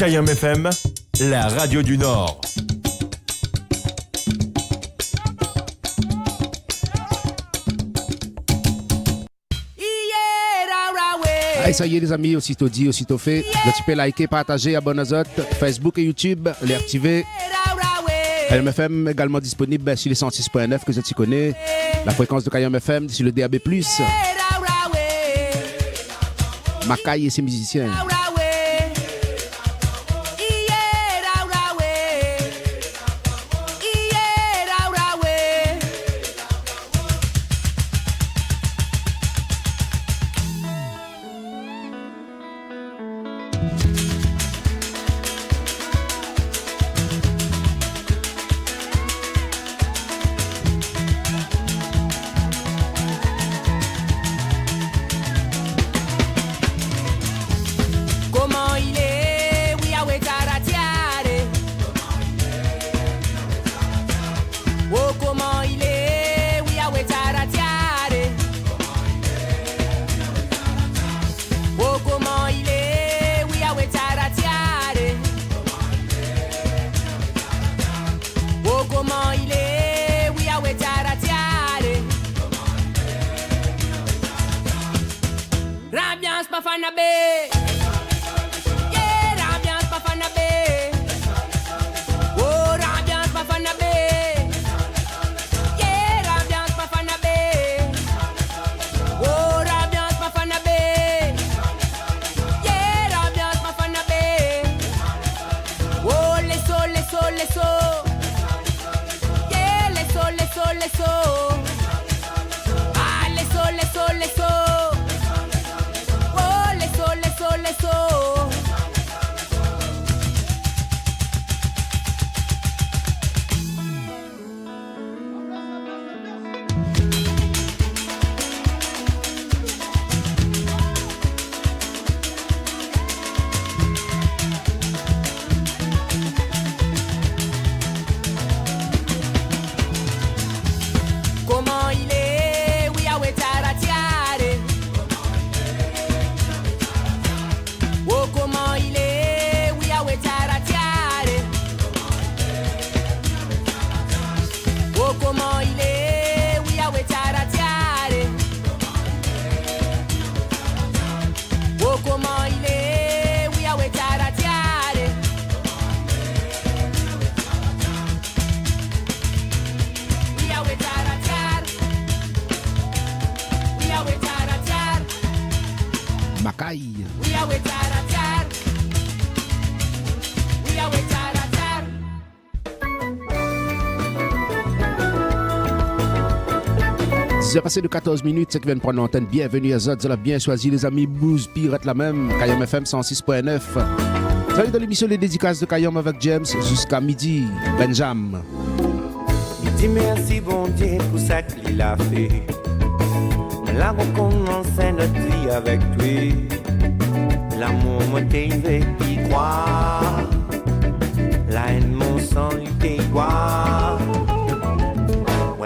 KIOM FM, la radio du Nord. Hey, ça y est les amis, aussitôt dit, aussitôt fait. Tu peux liker, partager, abonner à Facebook et YouTube, les activer. KIOM FM également disponible sur les 106.9 que tu connais. La fréquence de KIOM FM sur le DAB+. Macaille et ses musiciens. J'ai passé de 14 minutes, c'est qui vient de prendre l'antenne. Bienvenue à Zod, vous avez bien choisi les amis Blues Pirate la même, KIOM FM 106.9. Vous allez dans l'émission Les Dédicaces de KIOM avec James jusqu'à midi, Benjamin. Dis merci bon Dieu pour ça qu'il a fait. Là on commence notre vie avec toi. L'amour m'a t'élevé qui croit. La haine mon sang il t'égoire.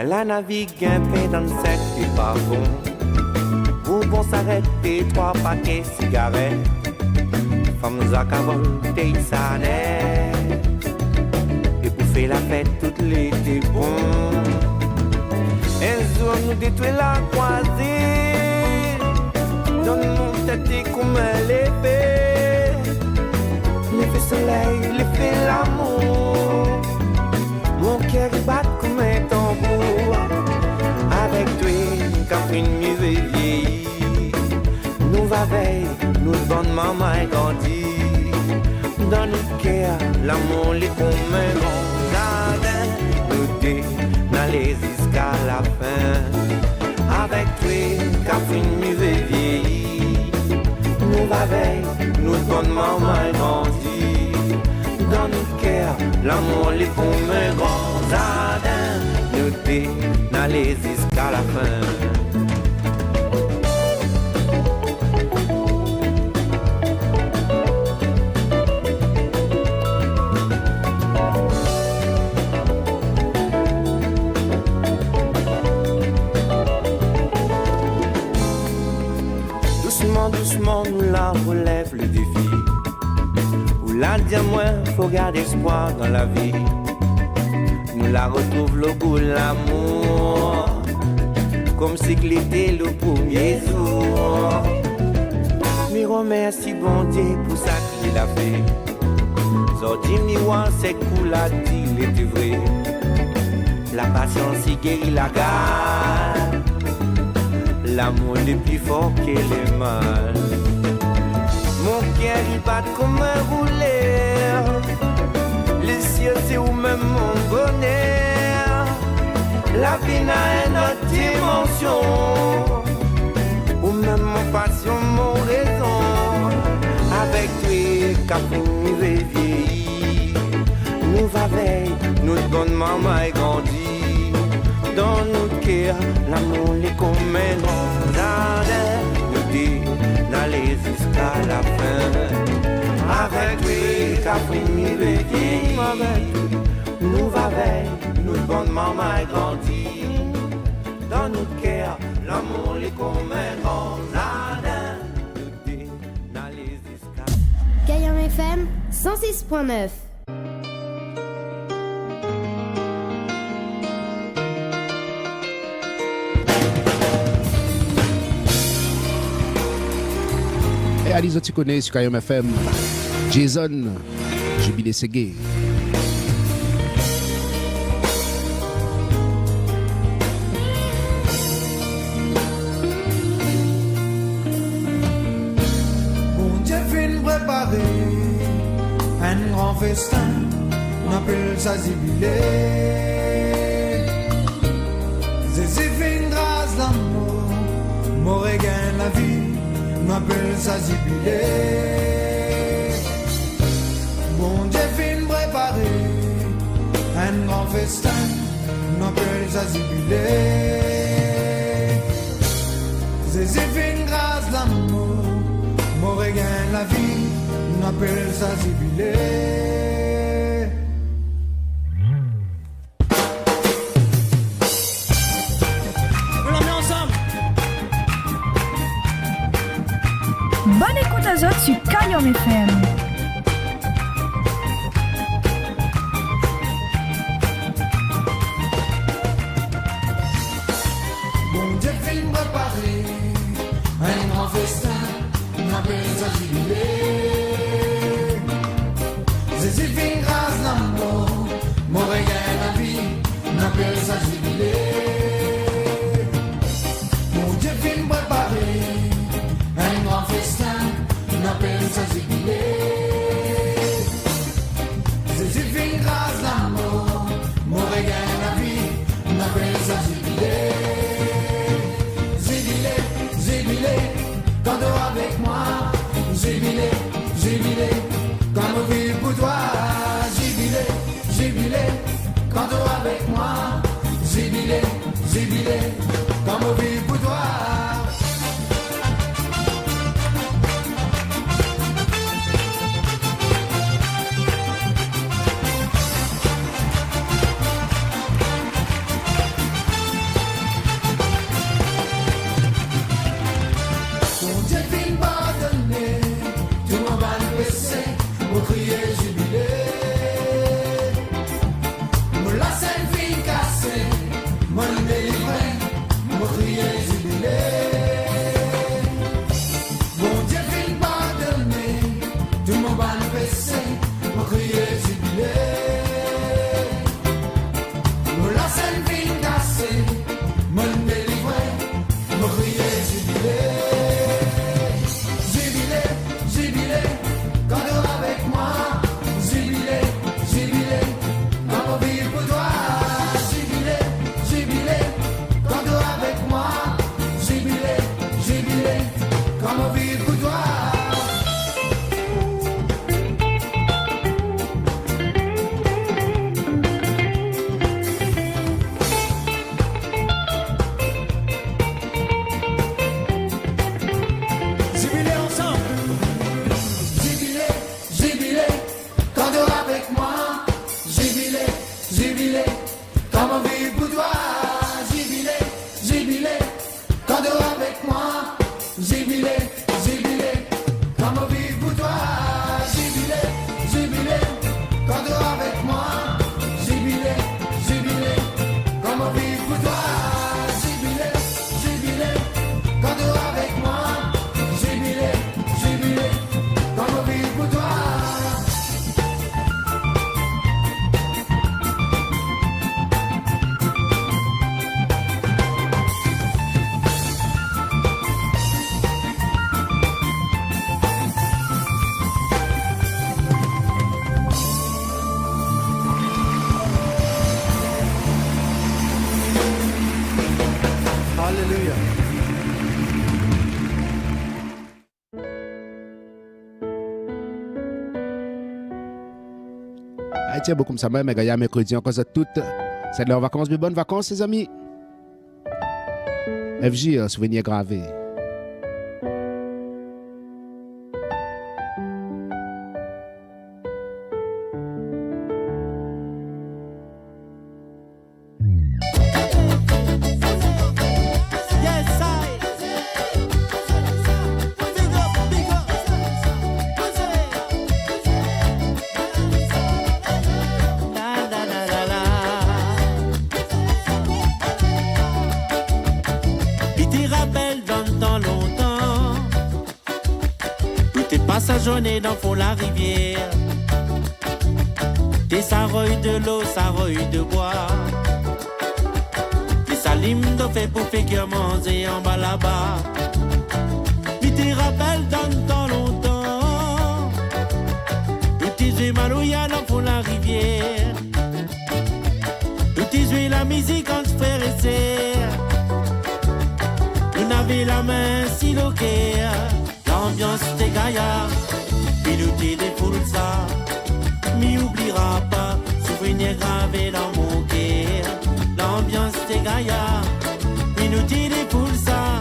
La navigue un peu dans le sec, c'est pas bon. Vous bon s'arrêter, 3 paquets cigarettes. Femmes à cavolter, ça n'est. Et pour faire la fête, toute l'été bon. Un jour nous détruit la croisée. Donne-nous tête comme l'épée. L'effet soleil, l'effet l'amour. Mon cœur bat comme un tambour. Avec toi, quand une musée vieillit, nous va veille, nous bonne maman est grandie. Dans nos cœurs, l'amour les comme un grand jardin. Nous deux, dans les jusqu'à la fin. Avec toi, quand une musée vieillit, nous va veille, nous bonne maman est grandie. Dans nos cœurs, l'amour les comme un grand jardin. Nous deux, dans les jusqu'à la fin. Doucement, doucement, nous la relève le défi. Où la dire moi, faut garder espoir dans la vie. Nous la retrouve le goût de l'amour, comme si c'était le premier jour. Mais remercie bon Dieu pour ça qu'il a fait. Sorti miroir, c'est cool à dire, il était vrai. La patience qui guérit la gare, l'amour est plus fort que le mal. Mon cœur il bat comme un rouleur, les cieux c'est où même mon bonheur. La vie n'a une autre dimension, ou même mon passion, mon raison. Avec toi, café nous vieilli, nous va veille, notre bonne maman est grandie. Dans notre cœur, l'amour est comme un grand jardin, nous dit d'aller jusqu'à la fin. Avec toi, café nous vieilli, nous va veille, notre bonne maman est grandie. Dans notre cœur, l'amour est comme un grand jardin, nous dit d'aller jusqu'à la fin. Gayam FM 106.9. Et Alice, tu connais sur Gayam FM, Jason, Jubilé Ségué. Un grand festin, on appelle ça jubilé. C'est une grâce l'amour, m'aurait gagné la vie, on appelle ça jubilé. Bon Dieu fin préparé, un grand festin, on appelle ça jubilé. C'est une grâce l'amour, m'aurait gagné la vie, on appelle ça jubilé. On la met ensemble. Bonne écoute à Zot sur Gayam FM. Bon Dieu film préparé, un grand festin, on appelle ça jubilé. C'est une grâce l'amour, m'aurait gagné la vie, on appelle ça jubilé. Mon Dieu film préparé, un grand festin, on appelle ça jubilé. C'est une grâce l'amour, m'aurait gagné la vie, on appelle ça jubilé. Jubilé, jubilé, quand t'es avec moi, jubilé, jubilé. Quand on vit pour toi, jubilé, jubilé. Quand t'es avec moi, jubilé, jubilé. Quand on vit pour toi. Mon Dieu fin pardonner, tout m'en va le baisser. Mon crier jubilé, mon la scène fin cassée, mon délivré, mon crier jubilé. Mon Dieu fin pardonner, tout m'en va le baisser, mon crier jubilé. Mon la scène fin cassée, mon délivré, mon crier jubilé. Jubilé, jubilé, quand t'es avec moi, jubilé, jubilé, quand on vit pour toi, jubilé, jubilé, quand t'es avec moi, jubilé, jubilé, quand on vit pour toi. Ah, tiens, beaucoup comme ça, mais gars, mercredi, encore ça toutes. C'est leurs vacances, mais bonnes vacances, les amis. FJ, souvenir gravé. Journée dans fond la rivière, des saroilles de l'eau, saroilles de bois, des salim de fait pour faire manger en bas là-bas. Puis te rappelles dans le temps longtemps, nous t'y malouya dans fond la rivière, nous t'y la musique entre frères et sœurs, nous n'avons la main si loquée, l'ambiance était gaillard. Puis nous t'y défoule ça, m'y oubliera pas, souvenir gravé dans mon cœur. L'ambiance t'est gaillard, puis nous t'y défoule ça,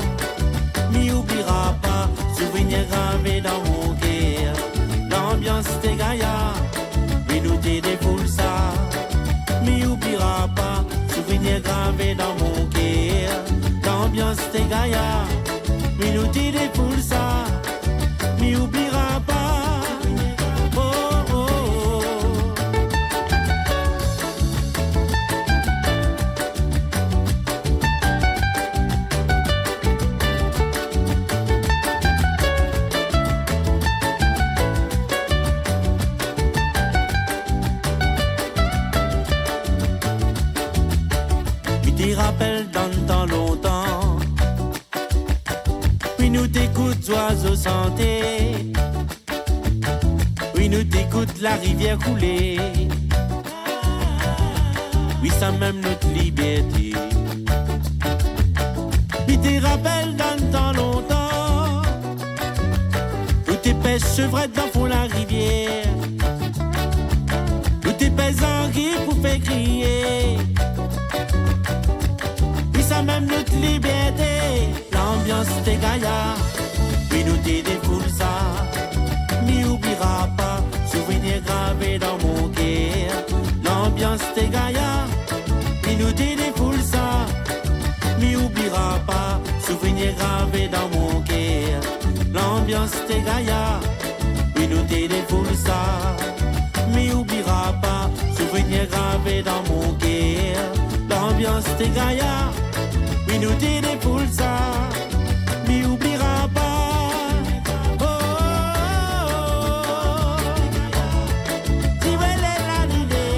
m'y oubliera pas, souvenir gravé dans mon cœur. L'ambiance t'est gaillard, puis nous t'y défoule ça, m'y oubliera pas, souvenir gravé dans mon cœur. L'ambiance t'est gaillard, puis nous t'y défoule ça, m'y oubliera pas. Rappelle dans le temps longtemps, puis nous t'écoute oiseaux santé, oui nous t'écoute la rivière couler, oui ça même notre liberté. Puis t'es rappelle dans le temps longtemps, nous t'es pêche chevrette dans fond la rivière, nous t'es pêche anguille pour faire crier. Ça même notre liberté, l'ambiance t'est gaillard, puis nous t'y défoule ça, m'y oubliera pas, souvenir gravé dans mon cœur. L'ambiance t'est gaillard, puis nous t'y défoule ça, m'y oubliera pas, souvenir gravé dans mon cœur. L'ambiance t'est gaillard, puis nous t'y défoule ça, m'y oubliera pas, souvenir gravé dans mon cœur. L'ambiance t'est gaillard, puis nous t'y défoule ça, m'y oubliera pas. Oh, oh, oh. Si vous voulez la l'idée,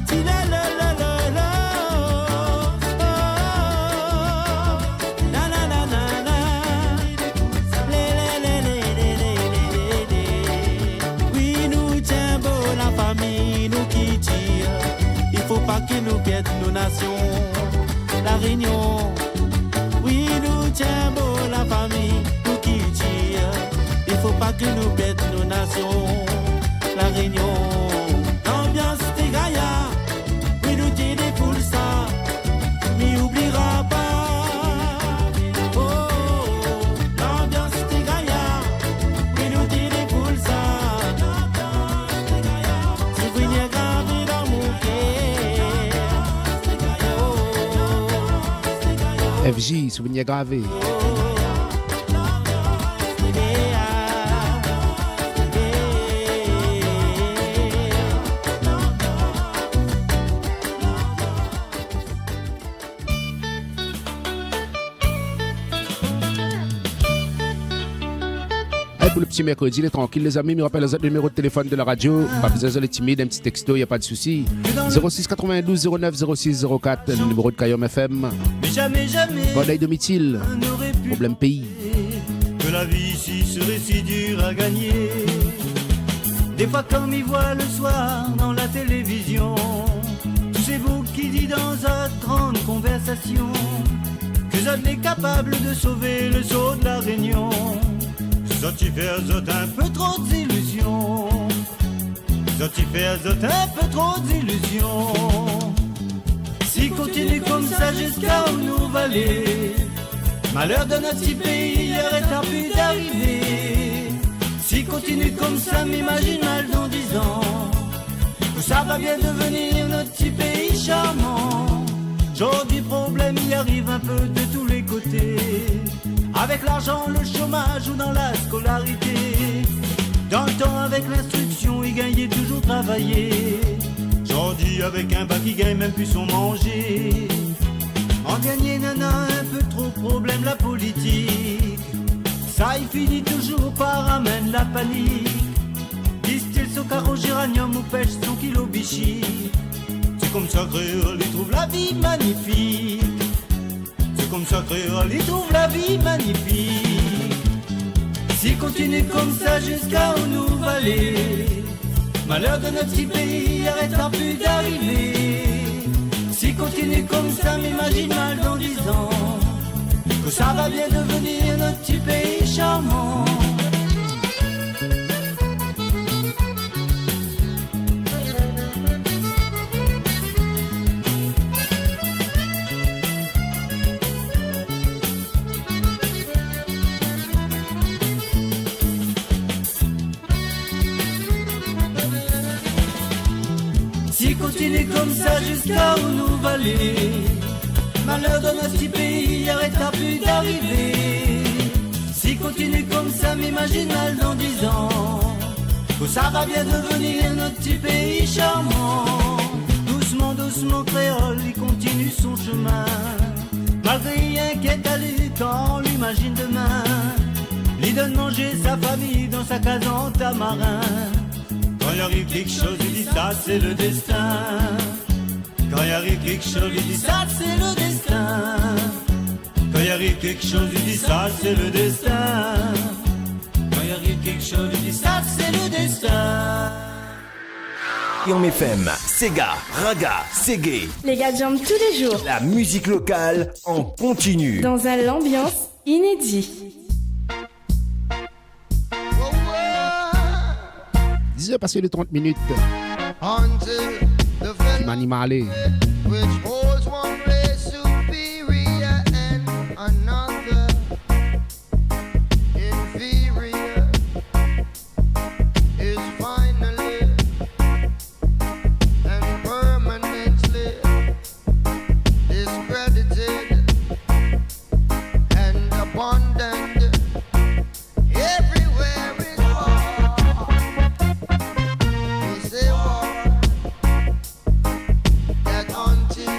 si le na na na na na, oui nous tiens beau la famille nous qui tire. Il faut pas que nous perdons nos nations. La Réunion, oui, nous tient beau la famille, nous qui tire. Il faut pas que nous perdons nos nations. La Réunion, l'ambiance t'est gaillard, oui, nous t'y défoule ça, m'y oubliera pas. Oh, l'ambiance t'est gaillard, oui, nous t'y défoule ça. Souvenir gravé dans mon cœur. FJ, souvenir gravé. Pour le petit mercredi, il est tranquille, les amis. Je rappelle les autres numéros de téléphone de la radio. Pas besoin de timide, un petit texto, il n'y a pas de souci. 06 92 09 06 04, le numéro de Kayom FM. Bon oeil de Mithil, problème pays. Que la vie ici serait si dure à gagner. Des fois, comme il voit le soir dans la télévision, c'est vous qui dit dans votre grande conversation que vous êtes capable de sauver le saut de la Réunion. Sauf faire un peu trop d'illusions. Zoti fait azot un peu trop d'illusions. Si continue comme ça jusqu'à où nous va aller, malheur de notre petit pays, il arrêtera plus d'arriver. Si continue comme ça, m'imagine mal dans 10 ans, que ça va bien devenir notre petit pays charmant. Genre du problème, il arrive un peu de tous les côtés, avec l'argent, le chômage ou dans la scolarité. Dans le temps, avec l'instruction, il gagnait toujours travailler. Aujourd'hui, avec un bac, il gagne même plus son manger. En gagner, nana, un peu trop problème, la politique. Ça, il finit toujours par amener la panique. Distille son carreau géranium ou pêche son kilo bichi. C'est comme ça créole, il trouve la vie magnifique. C'est comme ça créole, il trouve la vie magnifique. S'il continue comme ça jusqu'à où nous va aller, malheur de notre petit pays arrêtera plus d'arriver. S'il continue comme ça, m'imagine mal dans 10 ans, que ça va bien devenir notre petit pays charmant. Continue comme ça jusqu'à où nous va aller, malheur de notre petit pays arrêtera plus d'arriver. Si continue comme ça, m'imagine mal dans 10 ans, que ça va bien devenir notre petit pays charmant. Doucement, doucement, créole, il continue son chemin, malgré rien qui est allé quand on l'imagine demain. Il donne manger sa famille dans sa case en tamarin. Quand il arrive quelque chose, il dit ça c'est le destin. Quand il arrive quelque chose, il dit ça c'est le destin. Quand il arrive quelque chose, il dit ça c'est le destin. Quand il arrive quelque chose, il dit ça c'est le destin. Et en FM, Sega, Raga, Ségué. Les gars jambent tous les jours. La musique locale en continu. Dans un ambiance inédit. 10h passé de 30 minutes. Animalé. Which holds one race superior and another inferior is finally and permanently discredited and abandoned everywhere is war. We say war that until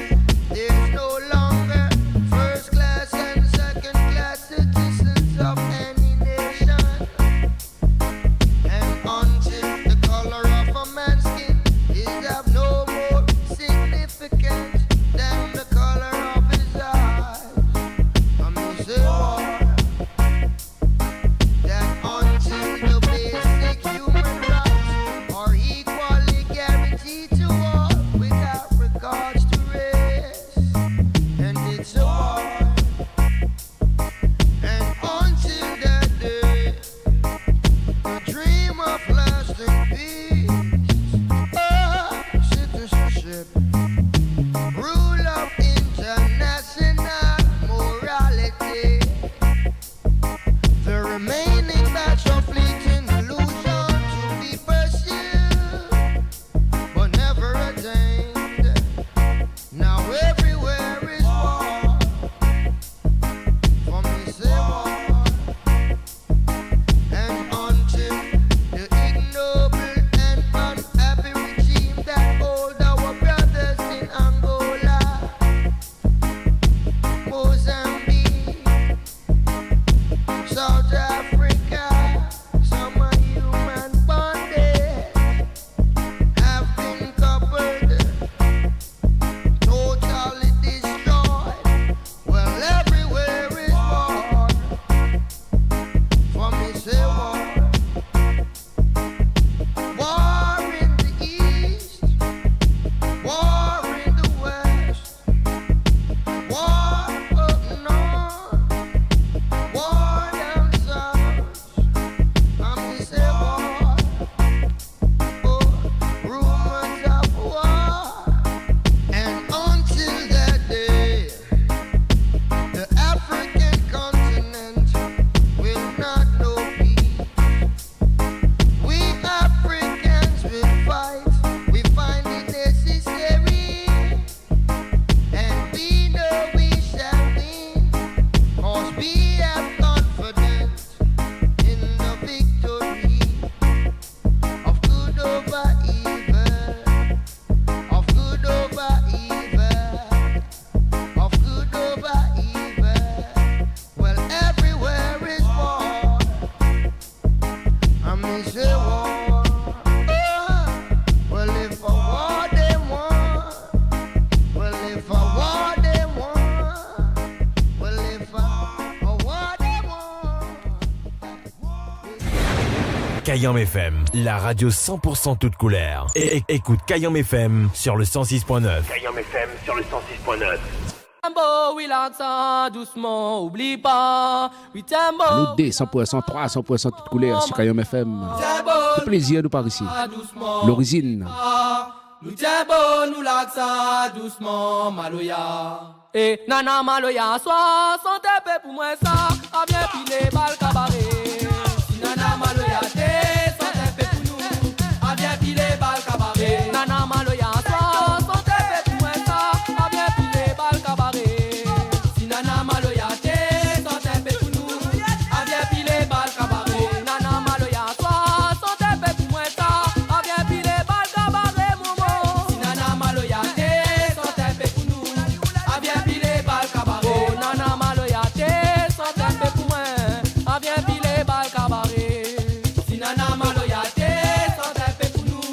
Kayam FM, la radio 100% toute couleur. Et écoute Kayam FM sur le 106.9. Kayam FM sur le 106.9. Oui, l'accent, doucement, oublie pas. Oui, Nous D, 100%, 300% toute couleur sur Kayam FM. C'est plaisir de par ici. L'origine. Nous t'aimons, nous l'accent, doucement, Maloya. Et nana Maloya, soit sans taper pour moi ça. A bien pilé, bal cabaret. Si nana Maloya, t'es sans taper pour nous. A bien pilé, bal cabaret. Nana Maloya, soit sans taper pour moi ça. A bien pilé, bal cabaret. Si nana Maloya, t'es sans taper pour nous. A bien pilé, bal cabaret. Nana Maloya, soit sans taper pour moi ça. A bien pilé, bal cabaret, momo. Si nana Maloya, t'es sans taper pour nous. A bien pilé, bal cabaret. Oh, nana Maloya, t'es sans taper pour moi. A bien pilé, bal cabaret. Si nana Maloya, t'es sans taper pour nous.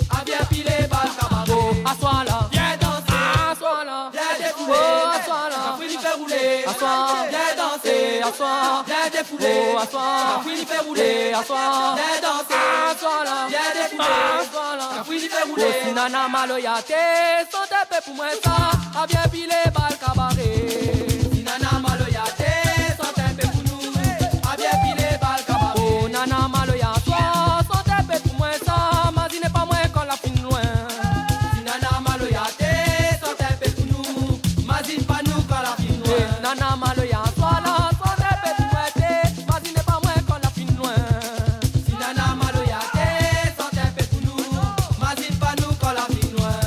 A bien pilé, bal cabaret. Oh, assois là, viens danser. Assois là, viens défouler. Oh, assois là, la fouine fait rouler. Assois, viens danser. Assois, viens défouler. Oh, assois, la fouine fait rouler. Assois, viens danser. Assois là, viens défouler. Assois là, la fouine fait rouler. Oh, si nana Maloya, t'es sans taper pour moi ça. A bien pilé, bal cabaret. Si nana Maloya, t'es sans taper pour nous. A bien pilé, bal cabaret. Oh, nana Maloya, toi, sans taper pour moi ça. Mas il n'est pas moins quand la fin loin. Si nana Maloya, t'es sans taper pour nous. Mas il pas nous quand la fin loin. Nana Maloya, toi là, sans taper pour moi t'es. Mas il n'est pas moins quand la fin loin. Si nana Maloya, t'es sans taper pour nous. Mas il pas nous quand la fin loin.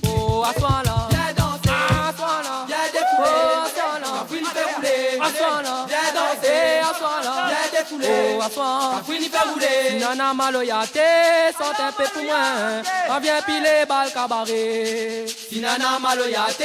Oh, à toi là, viens danser. À toi là, viens défouler. Oh, à toi là, la fouine fait rouler. À toi là, viens danser. À toi là, viens défouler. Oh, à toi, la fouine fait rouler. Si nana Maloya, t'es sans taper pour moi. On vient piler bal cabaret. Si nana Maloya, t'es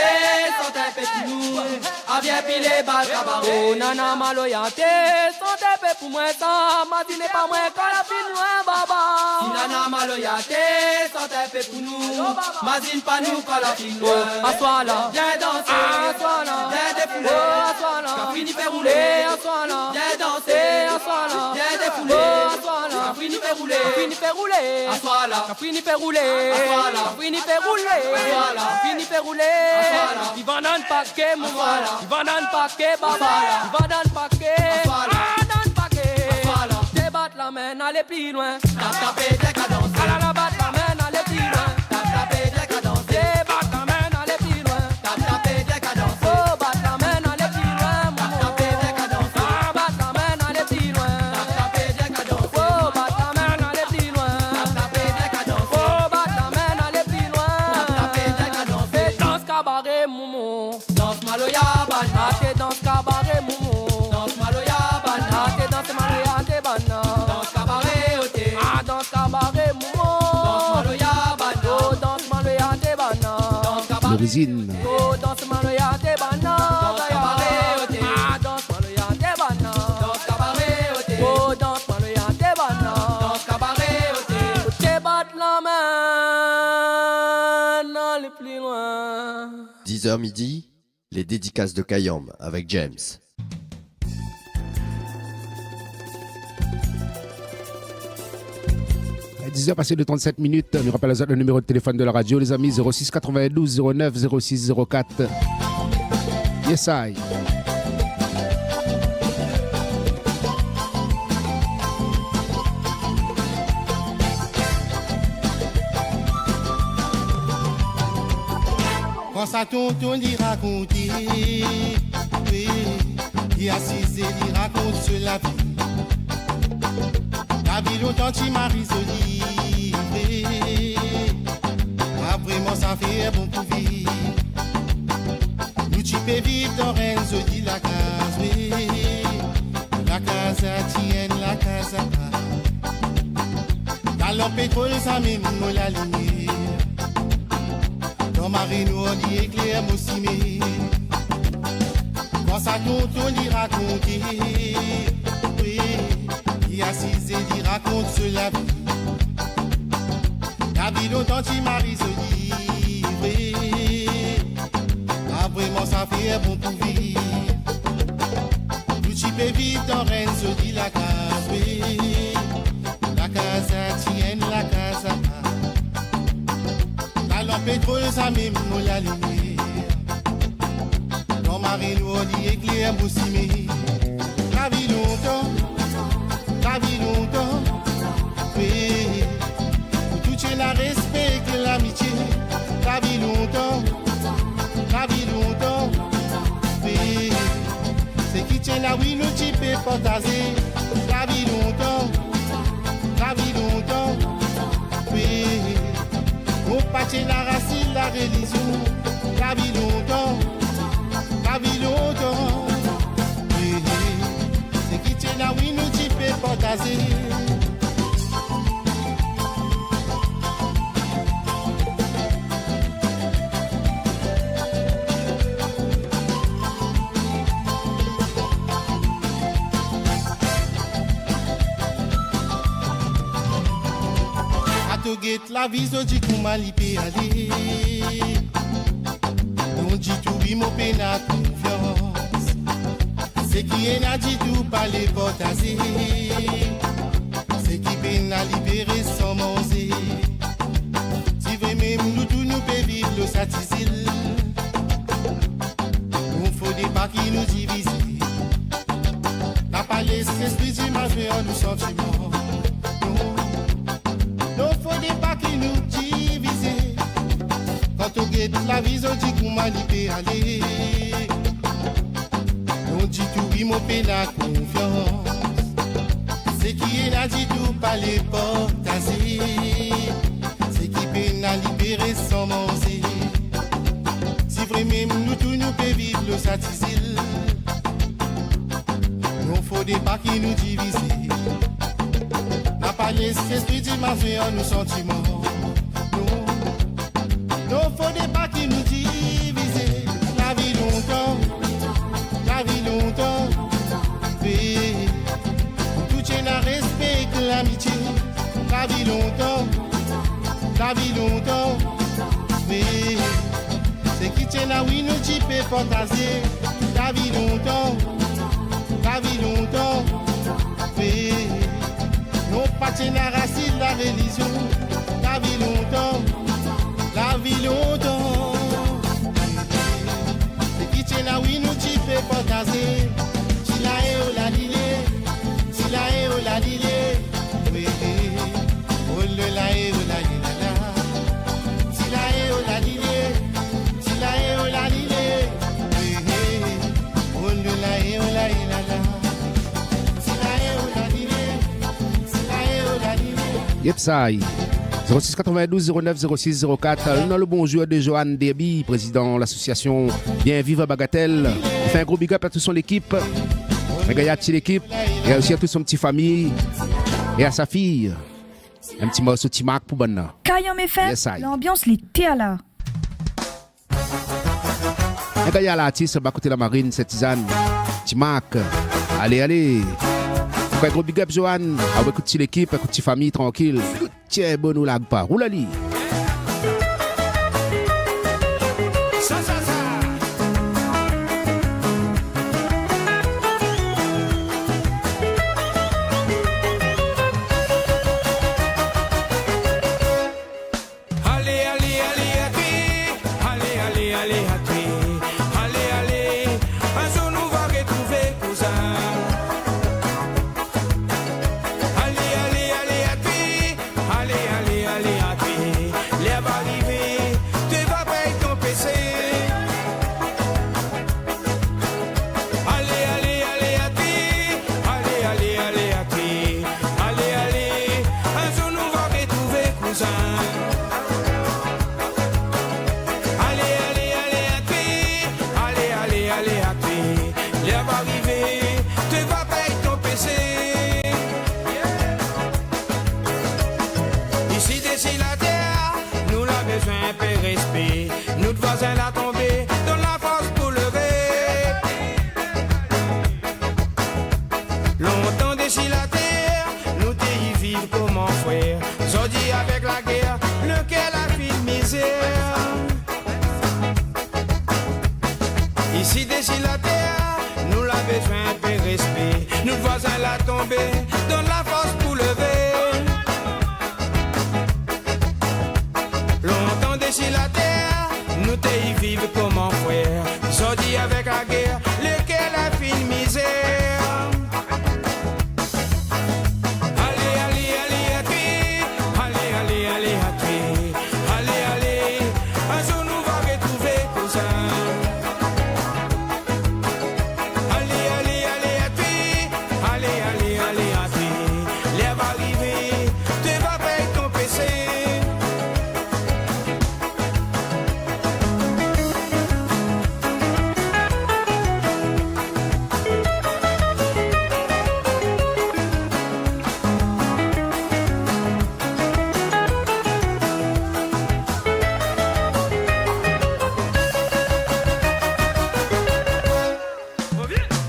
sans taper pour nous. On vient piler bal cabaret. Oh, nana Maloya, t'es sans taper pour moi ça. Ma dit n'est pas moins quand la fin loin, baba. Si nana Maloya, t'es sans taper pour nous. Ma dit pas nous quand la fin loin. À toi là, viens danser. À toi là, viens défouler. Oh, à toi là, la fini fait rouler. À toi là, viens danser. À toi là, viens défouler. Oh, à toi là, la fini fait rouler. La fini fait rouler. À toi là, la fini fait rouler. À toi là, la fini fait rouler. À toi là, la fini fait rouler. À toi là, il va dans le paquet, mon frère. Il va dans le paquet, baba. Il va dans le paquet. À toi là, dans le paquet. À toi là, débattre la main, aller plus loin. Taper des cadences. À la batte la main, aller plus loin. Taper des cadences. Débattre la main, aller plus loin. Taper des cadences. Oh, battre la main, aller plus loin. Taper des cadences. Ah, battre la main, aller plus loin. Taper des cadences. Oh, battre la main, aller plus loin. Taper des cadences. Oh, battre la main, aller plus loin. Taper des cadences. Et danse cabaret, moumou. Danse Maloya, bana. T'es danse cabaret, moumou. Danse Maloya, bana. T'es danse Maloya, t'es bana. Danse cabaret, oté. Ah, danse cabaret, moumou. Danse Maloya, bana. Oh, danse Maloya, t'es bana. Danse cabaret. L'origine. Oh, danse Maloya, t'es bana. Danse cabaret, oté. Ah, danse Maloya, t'es bana. Danse cabaret, oté. Oh, danse Maloya, t'es bana. Danse cabaret, oté. T'es bat la main, n'allez plus loin. 10h midi, les dédicaces de Kayam avec James. 10h passées de 37 minutes. Je rappelle le numéro de téléphone de la radio, les amis, 06 92 09 06 04. Yes, I. Quand ça tonton lui raconter, oui, il assise et il raconte sur la vie. La vie longtemps tu m'as livré. Après moi ça fait bon pour vivre. Nous tu peux vivre dans Renzo dit la case, oui. La casa tienne, la casa pas. Dans le pétrole ça même la lumière. Dans Marino on dit éclair m'ossimé. Quand ça tonton lui raconter, oui. Il assise et il raconte sur la vie. La vie longtemps tu m'as livré. Après moi ça fait bon pour vivre. Nous tu peux vivre dans Renzo dit la case, oui. La case contrôle ça même nous la lumière. Dans ma nous dit éclair boussimé. La vie longtemps, oui. Tout est la respect que l'amitié. La vie longtemps, oui. C'est qui tient la oui nous type partager. La vie longtemps, oui. Mon pâté la racine, la religion. La vie longtemps, oui. C'est qui tient la oui nous type partager. La vie so dit qu'on m'a lipé aller. On dit tout oui mon peine à confiance. C'est qui est n'a dit tout pas les potasser. C'est qui peine à libérer sans manger. Si vrai même nous tous nous peut vivre le satisfait. On faut des pas qui nous divisent. N'a pas laissé l'esprit du majeur nous sentiments. Nous diviser. Quand on guette la vie, on dit qu'on m'a libéré aller. On dit tout, oui, mon peine à confiance. C'est qui n'a dit tout, pas les portager. C'est qui peine à libérer sans manger. Si vraiment nous tous nous peut vivre le satisfait. Non, faut des pas qui nous divisent. N'a pas laissé l'esprit du marché en nos sentiments. Non, faut des pas qui nous divisent. La vie longtemps, oui. Tout est un respect que l'amitié. La vie longtemps, oui. C'est qui tient la oui nous type partager. La vie longtemps, oui. Non, pas de la racine, la religion. La vie longtemps. C'est qui tient la oui nous type partager. Si la est au la dilé, oui. Oh le la est au la dilé. Si la est au la dilé, oui. Oh le la est au la dilé. Yep, ça y est. 06 92 09 06 04. Dans le bonjour de Johan Derby, président de l'association Bien Vivre Bagatelle. Il fait un gros big up à toute son équipe. Il y a toute l'équipe. Et aussi à toute son petite famille. Et à sa fille. Un petit morceau de Timac pour Bonne. Kayam FM, yes, l'ambiance l'été à la. Il y a l'artiste à côté de la marine, cette tisane. Timac. Allez. Un gros big up, Johan. Avec toute l'équipe, avec toute famille, tranquille. Tiens, bon, ou lag pas. Roule à lit. Ici, d'ici la terre, nous la besoin de respect. Nous voisins la tombée, donne la force pour lever. Longtemps d'ici la terre. vivre comme un frère. Sorti avec la guerre, lequel a fait une misère. Allez, allez, allez, à tuer. Allez, allez, allez, à tuer. Allez, allez, un jour nous va retrouver cousin. Allez, allez, allez, à tuer. Allez, allez, allez, à tuer. L'air va arriver, tu vas payer ton PC.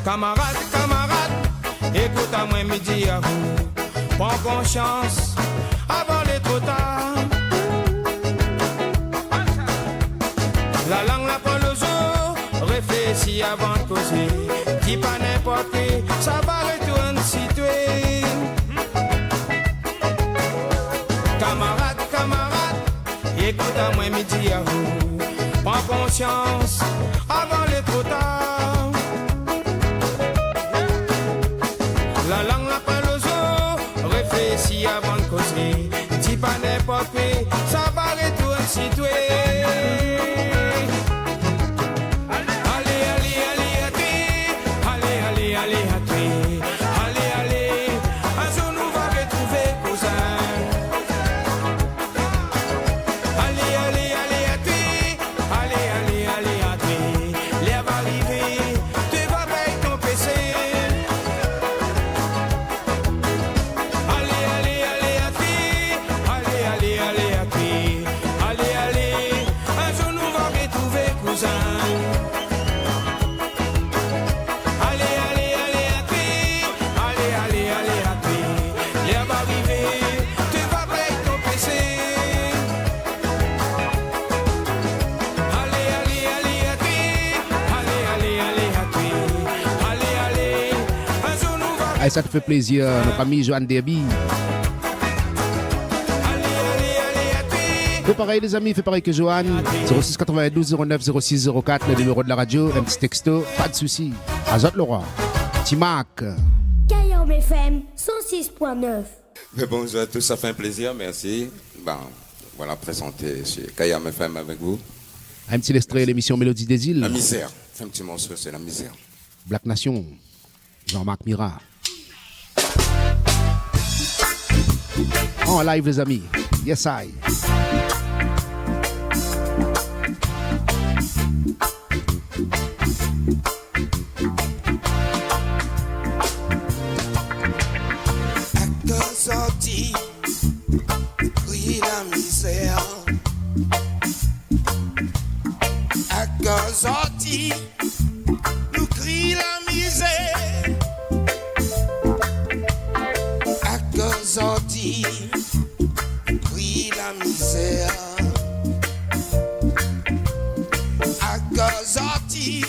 Camarade, camarade, écoute à moi midi à vous. Prends conscience avant le trop tard. La langue la prend le jour, réfléchis avant de causer. Dis pas n'importe qui, ça va retourner situé. Camarade, camarade, écoute à moi midi à vous. Prends conscience avant le trop tard. La langue la parle aux autres, réfléchis avant de causer. Dis pas n'importe qui, ça va retourner situé. Allez, allez, allez, à tuer. Allez, allez, allez, à tuer. Allez, allez, un jour nous va retrouver cousin. Allez, allez, allez, à tuer. Allez, allez, allez, à tuer. L'air va arriver, tu vas payer ton PC. Allez, allez, allez, à tuer. Allez, allez, allez, à tuer. Allez, allez, un jour nous va retrouver cousin. Allez, allez, allez, à tuer. Allez, allez, allez, à tuer. L'air va arriver, tu vas payer ton PC. Allez, allez, allez, à tuer. Allez, allez, allez, à tuer. Allez, allez, un jour nous va. Ah, ça te fait plaisir, notre ami Joanne Derby. Fais pareil les amis, fais pareil que Joanne. 06 92 09 06 04, le numéro de la radio, un petit texto, pas de soucis. Azot Laura, Timac. Kayam FM 106.9. Mais bonjour à tous, ça fait un plaisir, merci. Ben, voilà, présenté chez Kayam FM avec vous. Un petit extrait de l'émission Mélodie des îles. La misère, c'est un petit morceau, c'est la misère. Black Nation, Jean-Marc Mira. En live les amis, yes I. Sorti, oui la misère. À cause sorti, nous crie la misère. À cause sorti, crie la misère. À cause sorti,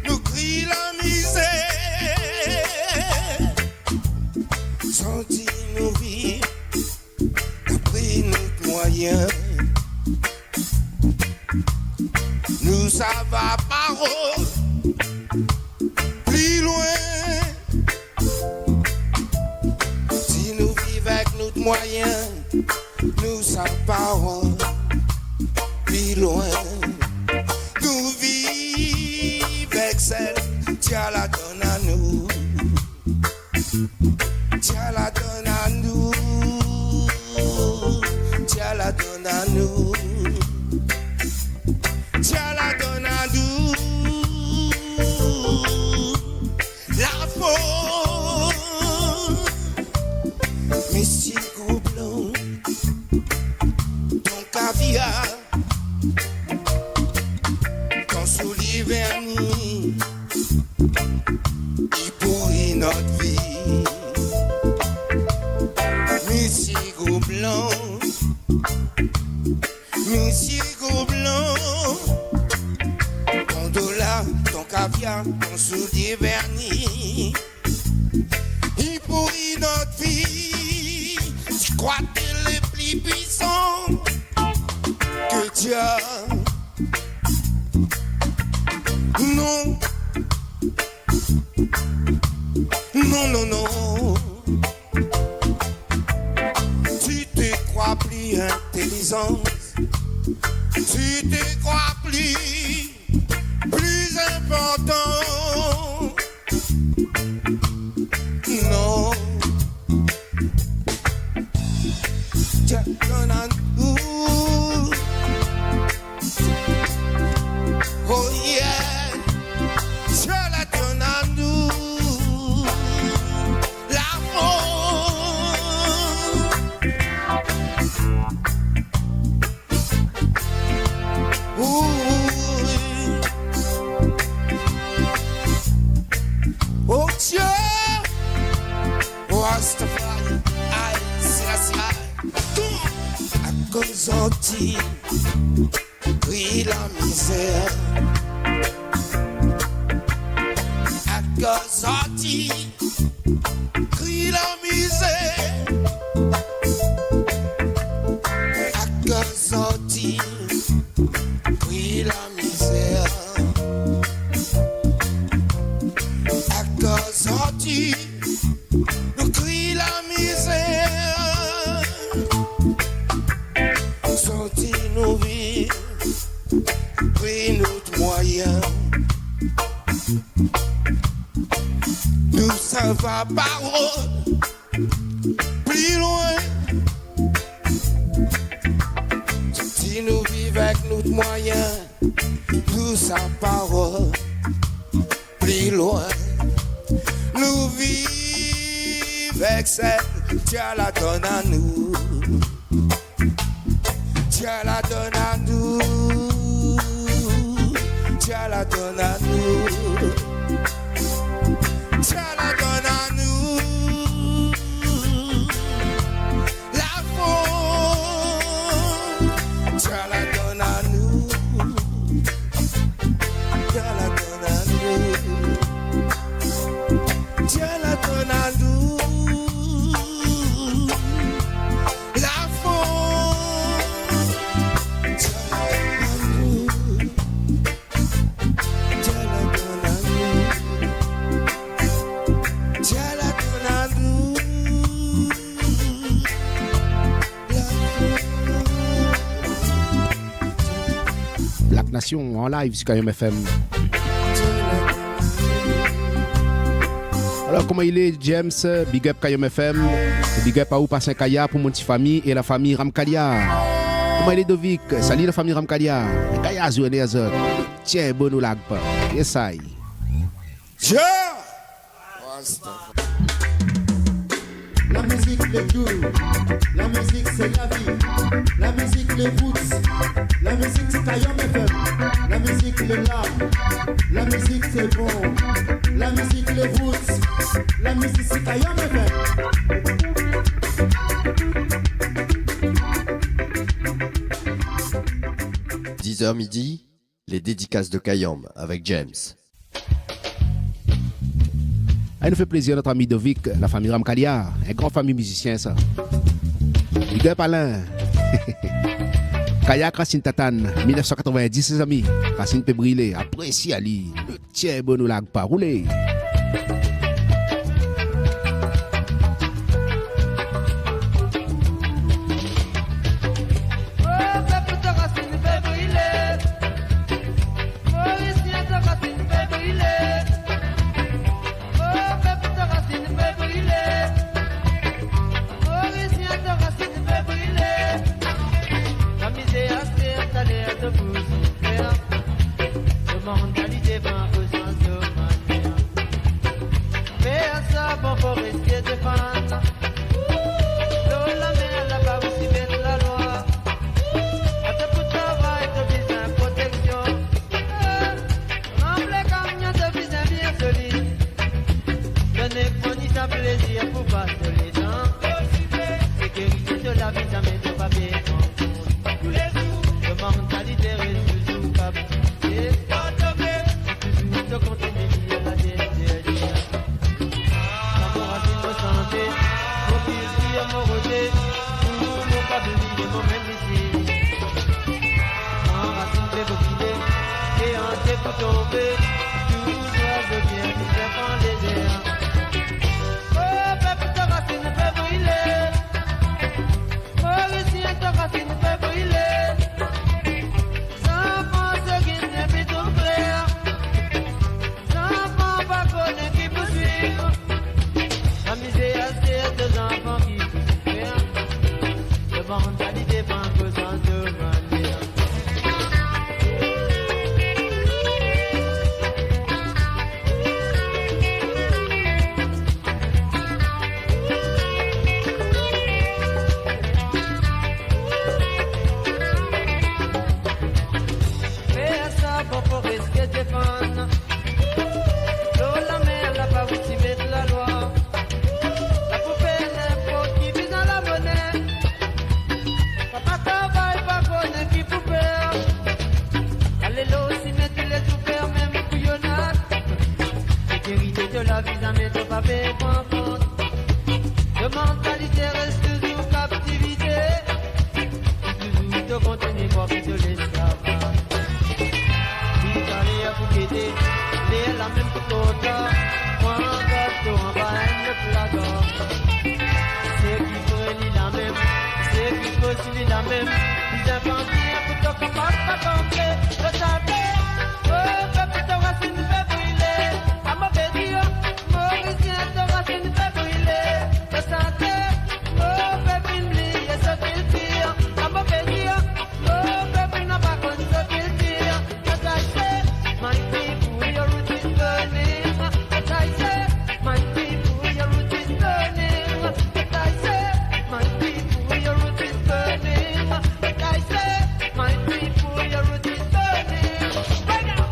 nous crie la misère. Sorti nos vies, d'après notre moyen. Nous ça va parole, plus loin. Si nous vivons avec notre moyen, nous ça parole, plus loin. Nous vivons avec celle qui a la donne à nous. Tiens la donne à nous, tiens la donne à nous, tiens la donne à nous. La faute, Messie Goublon, ton caviar, ton soulier vernis, il pourrit notre vie. Monsieur Goublon, Monsieur Goublon, ton dollar, ton caviar, ton soulier vernis, il pourrit notre vie. Tu crois que t'es le plus puissant que Dieu, vie intelligence, tu te crois plus important. Non, Dieu donne à nous. Oh yeah, Dieu la donne à nous. L'amour. Oh Dieu, Rastafari, aïe, c'est à cause anti, pris la misère. À cause anti, pris la misère. À cause anti, pris la misère. À cause anti, nous crie la misère. Sorti nous vivre, pris notre moyen. Nous ça va parole, plus loin. Sorti nous vivre avec notre moyen. Nous ça parole, plus loin. Nous vivons avec celle, Dieu la donne à nous. Dieu la donne à nous. Dieu la donne à nous. Dieu la donne à nous. La faute, Dieu la donne à nous. Dieu la donne à nous. Dieu la donne à nous. La faute, Dieu la donne à nous. Dieu la donne à nous. Black Nation en live sur KayomFM FM. Alors comment il est James, big up KayomFM FM, big up à ou Passin Kaya pour mon petit famille et la famille Ramkalia. Comment il est Dovik, salut la famille Ramkalia. Kaya zouene azot. Tiens bon ou lag pas. Yes I. Dieu. La musique les doux, la musique c'est la vie, la musique les roots, la musique c'est KayomFM, la musique les larmes, la musique c'est bon, la musique les roots, la musique c'est KayomFM. 10h midi, les dédicaces de Kayom avec James. Il nous fait plaisir notre ami Dovik, la famille Ramkalia, une grande famille musicien ça. Big up Alain. Kaya Racine Tatane, 1990 ses amis. Racine peut briller, apprécie Ali. Le tien bon ou lag pas rouler. Mentalité, ben, mentalité franco-sans demander. Mais ça, pour risquer de défendre. L'eau, la mer, la pas vous mettre la loi. La poupée, n'importe qui vise dans la monnaie. Papa travaille, pas connaît qui poupée. Allez, l'eau, si mettre les soupers, même couillonnade. Sécurité de la vie, ça met au papier, point compte. De mentalité reste toujours captivité. Toujours de contenu, pas de l'esclavage. Allez, à vous guider, les la même côte. Moi, en gâteau, en bas, le plateau. C'est qui brûle la même, c'est qui cause la même. Ils inventent pour te combattre, pas compter. Le santé, oh, peuple de racine fait brûler. À mauvais Dieu, Mauricien de racine fait brûler. Le santé, oh, peuple oublié ce qu'il tire. À mauvais Dieu, oh, peuple n'a pas connu ce qu'il tire. Le santé, my people, your root is burning. What I say, my people, your root is burning. What I say, my people, your root is burning. What I say, my people, your root is burning. Right now.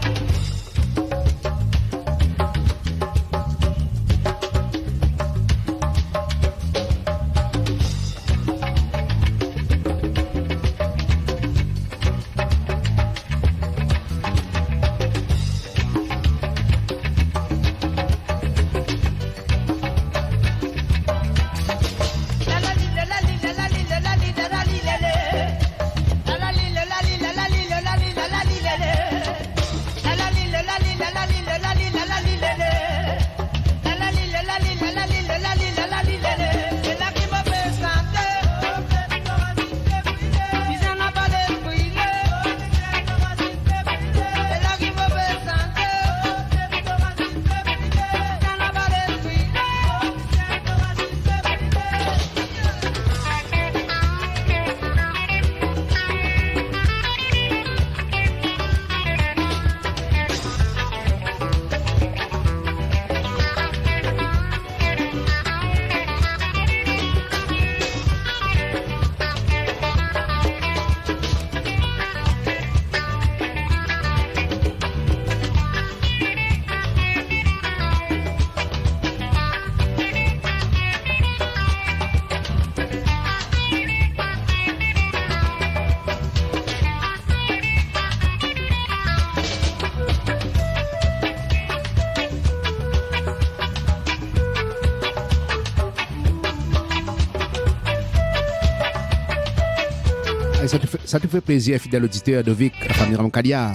Ça te fait plaisir, fidèle auditeur de Vic, la famille Ramkadia.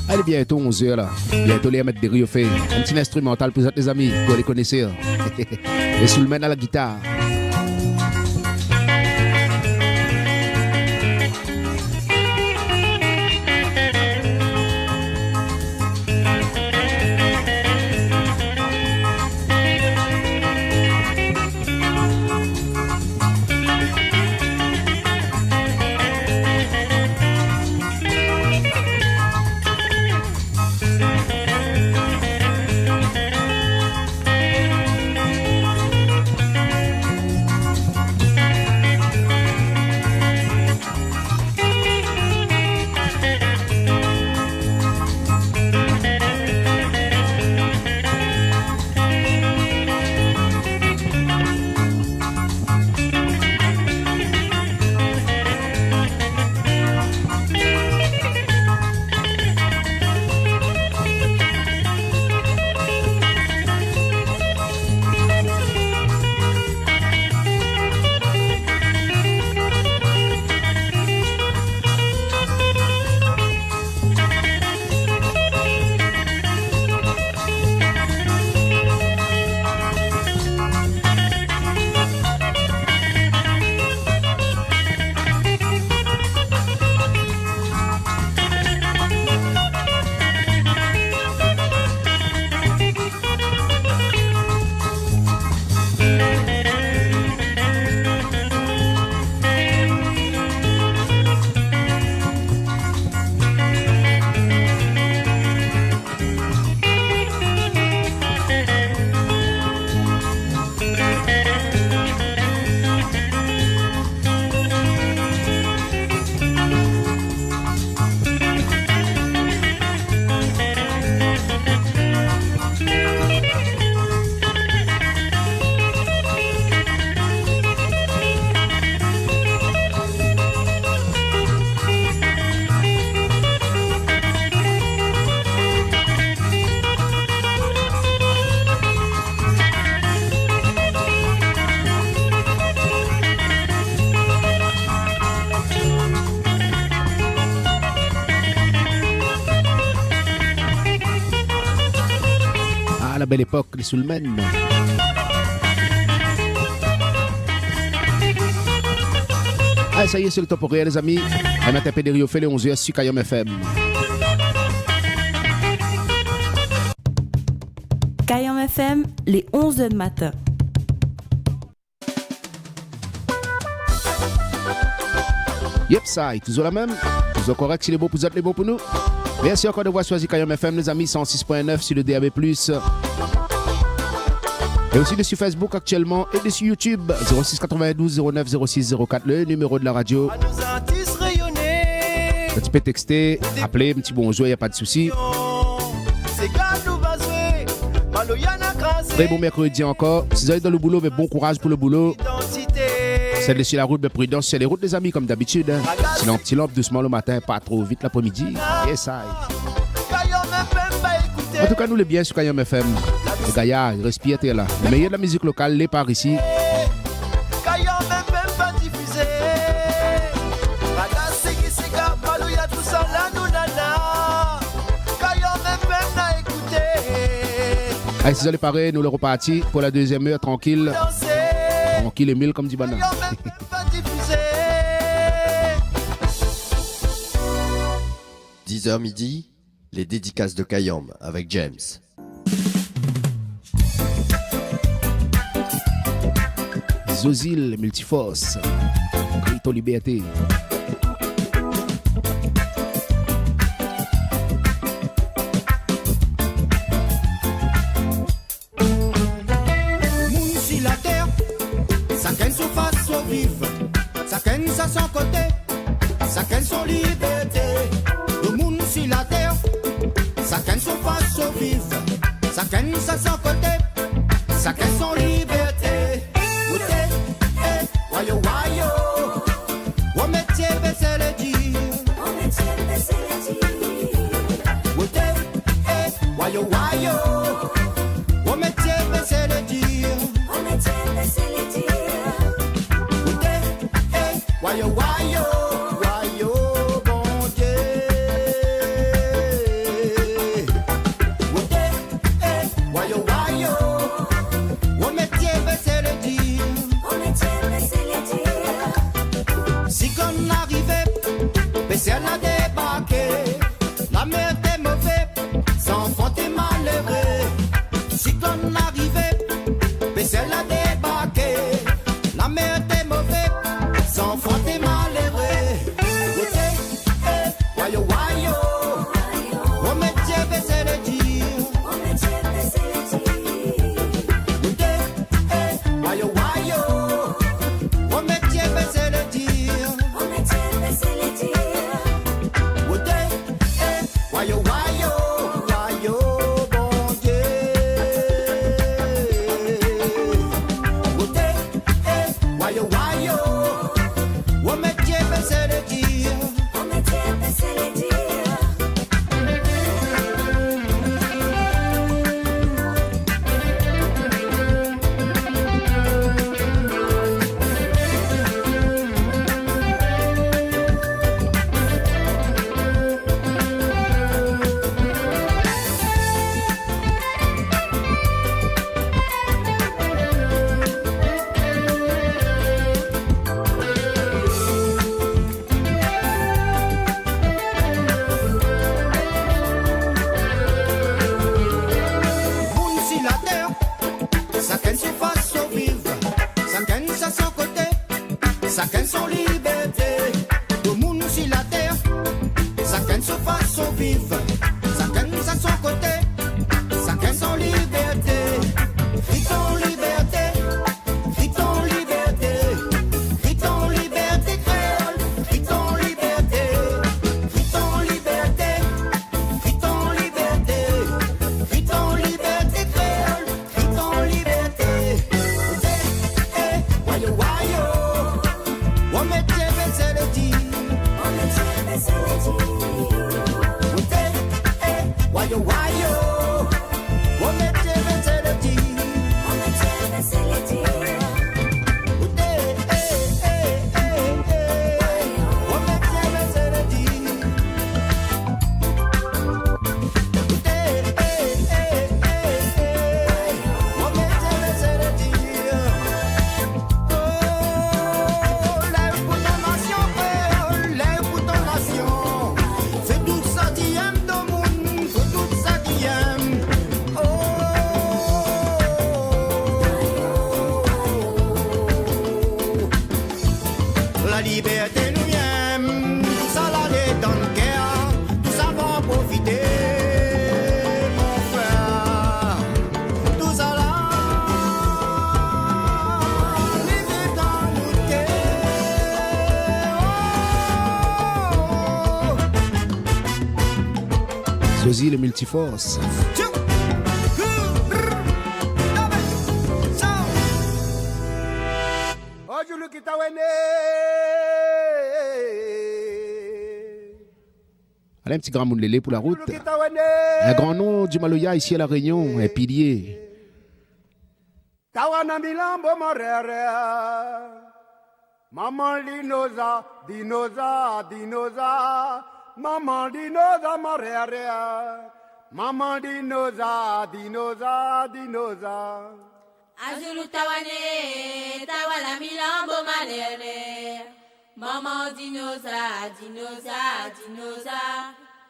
Allez, bientôt 11h là. Bientôt les mettre des rios fait. Un petit instrumental pour les amis, pour les connaisseurs. Et sous le main à la guitare. la belle époque, les Soulmen. Ah, ça y est, c'est le temps pour rien, les amis. On a tapé des Rio fait les 11h sur Kayom FM. Kayom FM, les 11h de matin. Yep, ça, est toujours la même. Toujours correct, si les beaux pour vous êtes les beaux pour nous. Merci encore de voir choisi Kayom FM, les amis, 106.9 sur le DAB+. Et aussi dessus Facebook actuellement et dessus YouTube 06 92 09 06 04, le numéro de la radio. Tu peux texter, appeler, un petit bonjour, il n'y a pas de souci. Très bon mercredi encore. Si vous allez dans le boulot, mais bon courage pour le boulot. Celle sur la route, mais prudence sur les routes, les amis, comme d'habitude. Sinon, petit lampe doucement le matin, pas trop vite l'après-midi. Yes, I. En tout cas, nous les bien sur Kayom FM. Les gaillards, ils respirent, t'es là. Le meilleur de la musique locale, les par ici. Allez, si vous allez pareil, nous le repartis pour la deuxième heure, tranquille. Tranquille et mille, comme dit Bana. 10h midi, les dédicaces de Kayom avec James. Zozil Multiforce, Grito Liberté. Moun si la terre, ça ken son face au vif, ça ken sa son côté, ça ken son liberté. Le monde si la terre, ça ken son face au vif, ça ken sa son côté, ça ken son liberté. Wayo wayo, on métier baisser le dire, on métier baisser le dire. Wote, wayo wayo, on métier baisser le dire, on métier baisser le dire. Wote, wayo wayo, wayo bon Dieu. Wote, wayo wayo, on métier baisser le dire, on métier baisser le dire. Si qu'on arrivait, Bessel a débarqué. La mer était mauvaise, sans enfant est malheureux. Si qu'on arrivait, Bessel a débarqué. La mer était mauvaise, sans enfant est malheureux. Wayo wayo, on métier Bessel le dire, on métier Bessel le dire. Wayo wayo, on métier Bessel le dire, on métier Bessel le dire. Wayo wayo, wayo bon Dieu. Wayo wayo, on métier Bessel le dire, on métier Bessel le dire. Moun si la terre, ça ken se fasse au vivre, ça ken sa son côté, ça ken son liberté. Le moun si la terre, ça ken se fasse au vivre, ça ken sa son côté, ça ken son liberté. Crie ton liberté, crie ton liberté, crie ton liberté créole, crie ton liberté, crie ton liberté, crie ton liberté, crie ton liberté créole, crie ton liberté. Wayo wayo, on métier baisser le dire, on métier baisser le dire. Wayo wayo, on métier baisser le dire, on métier baisser le dire. On métier baisser le dire. Multiforce. Allez, un petit grand monde lélé pour la route. Un grand nom du Maloya ici à La Réunion, un pilier. Tawana milambo morere, maman dinosa, dinosa, dinosa, maman dinosa morere, maman dinosa, dinosa, dinosa. Azulu tawane, tawala milambo malere, maman dinosa, dinosa, dinosa,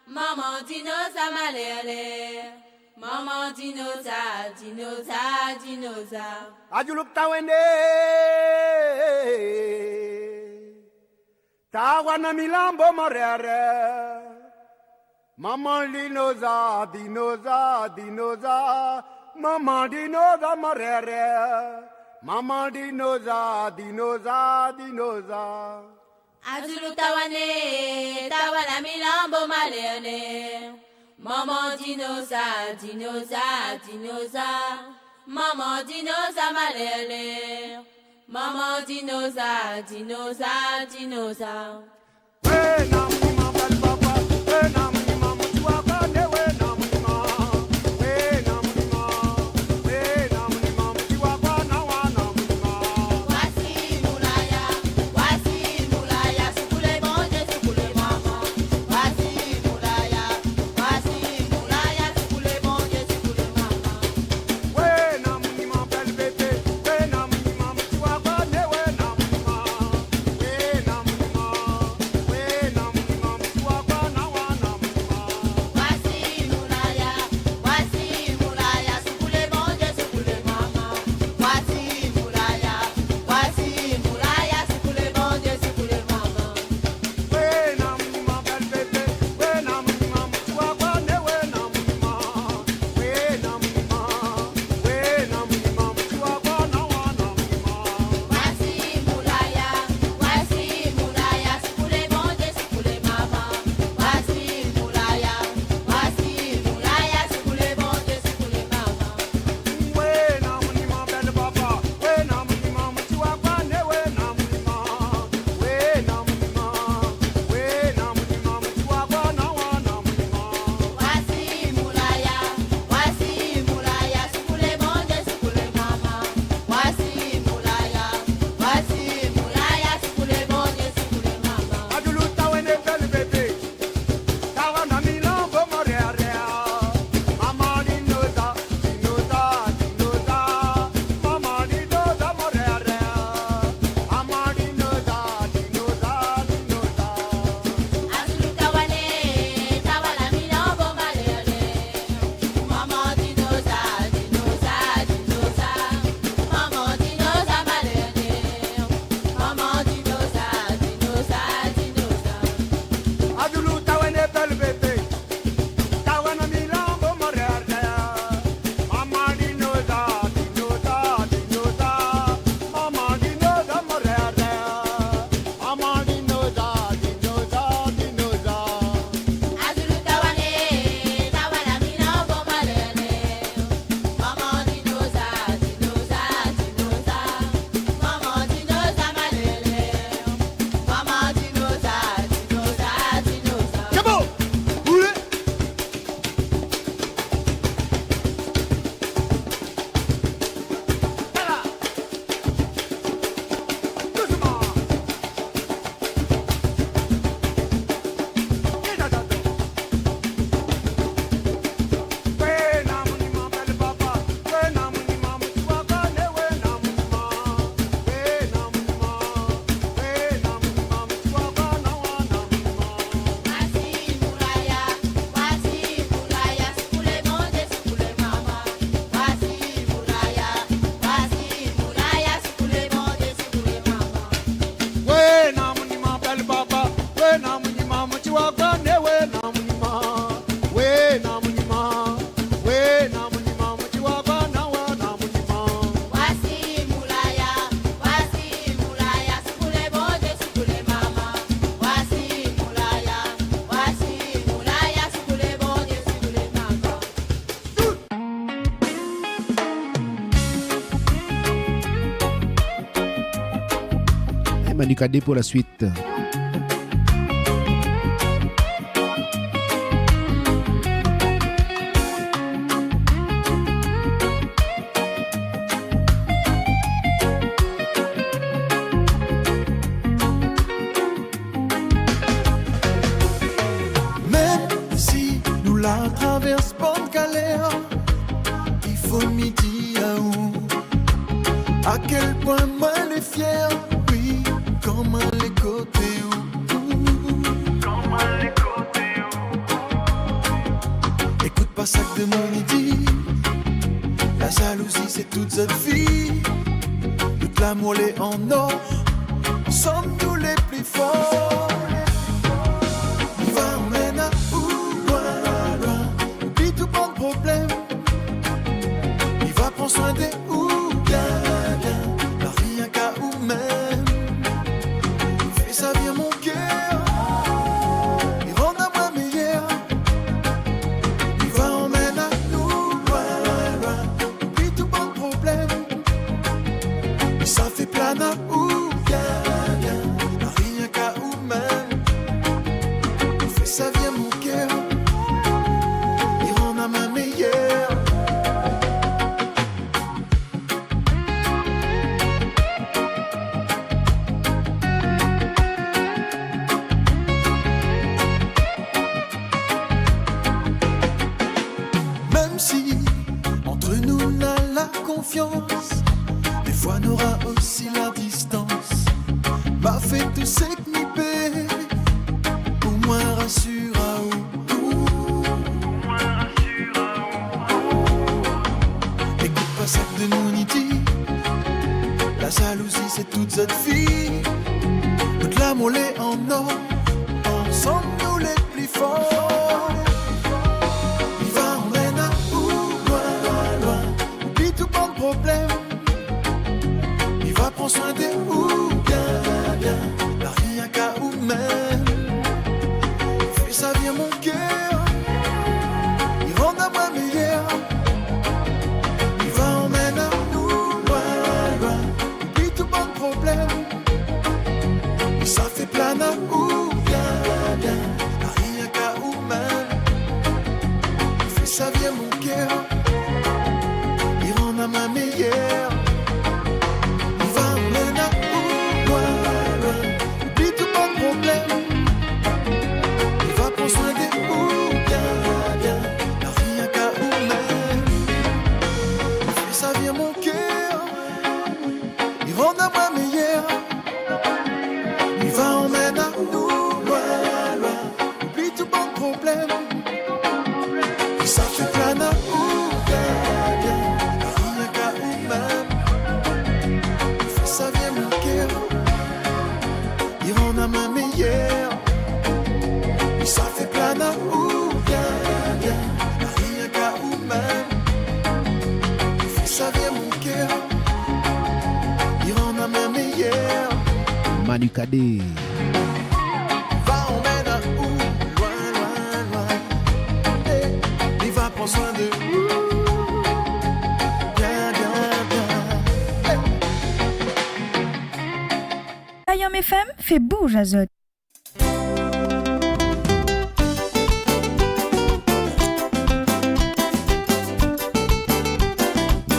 maman dinosa malere. Maman dinosa, dinosa, dinosa. Ajuluk tawende, tawana milambo morere. Maman dinosa, dinosa, dinosa. Maman dinosa morere. Maman dinosa, dinosa, dinosa. Azulu tawane, tawala milambo malene. Maman dinosa, dinosa, dinosa. Maman dinosa malele. Maman dinosa, dinosa, dinosa. Manu Kadé pour la suite. Même si nous la traversons pas de galère, il faut midi à où. À quel point moi les fier, oui, comment les côtés où. Comment les côtés où. Écoute pas ça que de mon dit. La jalousie c'est toute cette vie. Toute l'amour est en or. Sommes-nous les plus forts? On va emmèner à où, loin, loin. Oublie tout pas de problème. Il va prendre soin des où. Rien qu'à ou même. Fais ça bien mon cœur. Il rend à moi meilleur. Il va emmèner à nous loin, loin. Oublie tout pas de problème. Et ça fait plein à ou rien qu'à ou même. Fais ça bien mon cœur. Il rend à moi meilleur. Même si entre nous on a la confiance, des fois on aura aussi la distance. M'a fait tout s'équiper, pour moi rassure à où. Écoute pas ça que de nous ni dit. La jalousie c'est toute cette vie. Toute l'amour est en or. Ensemble nous les plus forts. Il va emmèner à où, loin, loin, loin. Oublie tout pas de problème. Il va prendre soin des où, bien, bien. Là, rien qu'à où même. Fais ça bien mon cœur. Il rend à moi meilleur. Il va emmèner à nous, loin, loin. Oublie tout pas de problème. Et ça fait plein à où, bien, bien. Là, rien qu'à où même. Fais ça bien mon cœur. Il rend à ma meilleure. Il va emmèner à où, loin, loin. Oublie tout pas de problème. Il va prendre soin des où, bien, bien. Là, rien qu'à où même. Fais ça bien mon cœur. Il rend à ma meilleure. Il va emmèner à nous, loin, loin. Oublie tout pas de problème. Et ça fait plein à où, bien, bien. Rien qu'à où même. Fais ça bien mon cœur. Il rend à ma meilleure. Et ça fait plein à où, bien, bien. Rien qu'à où même. Fais ça bien mon cœur. Il rend à ma meilleure. Manu Kadé. Va emmèner à où, loin, loin, loin. Hey, il va prendre soin de où. Bien, bien, bien. Hey. Kayam FM fait bouge Azot.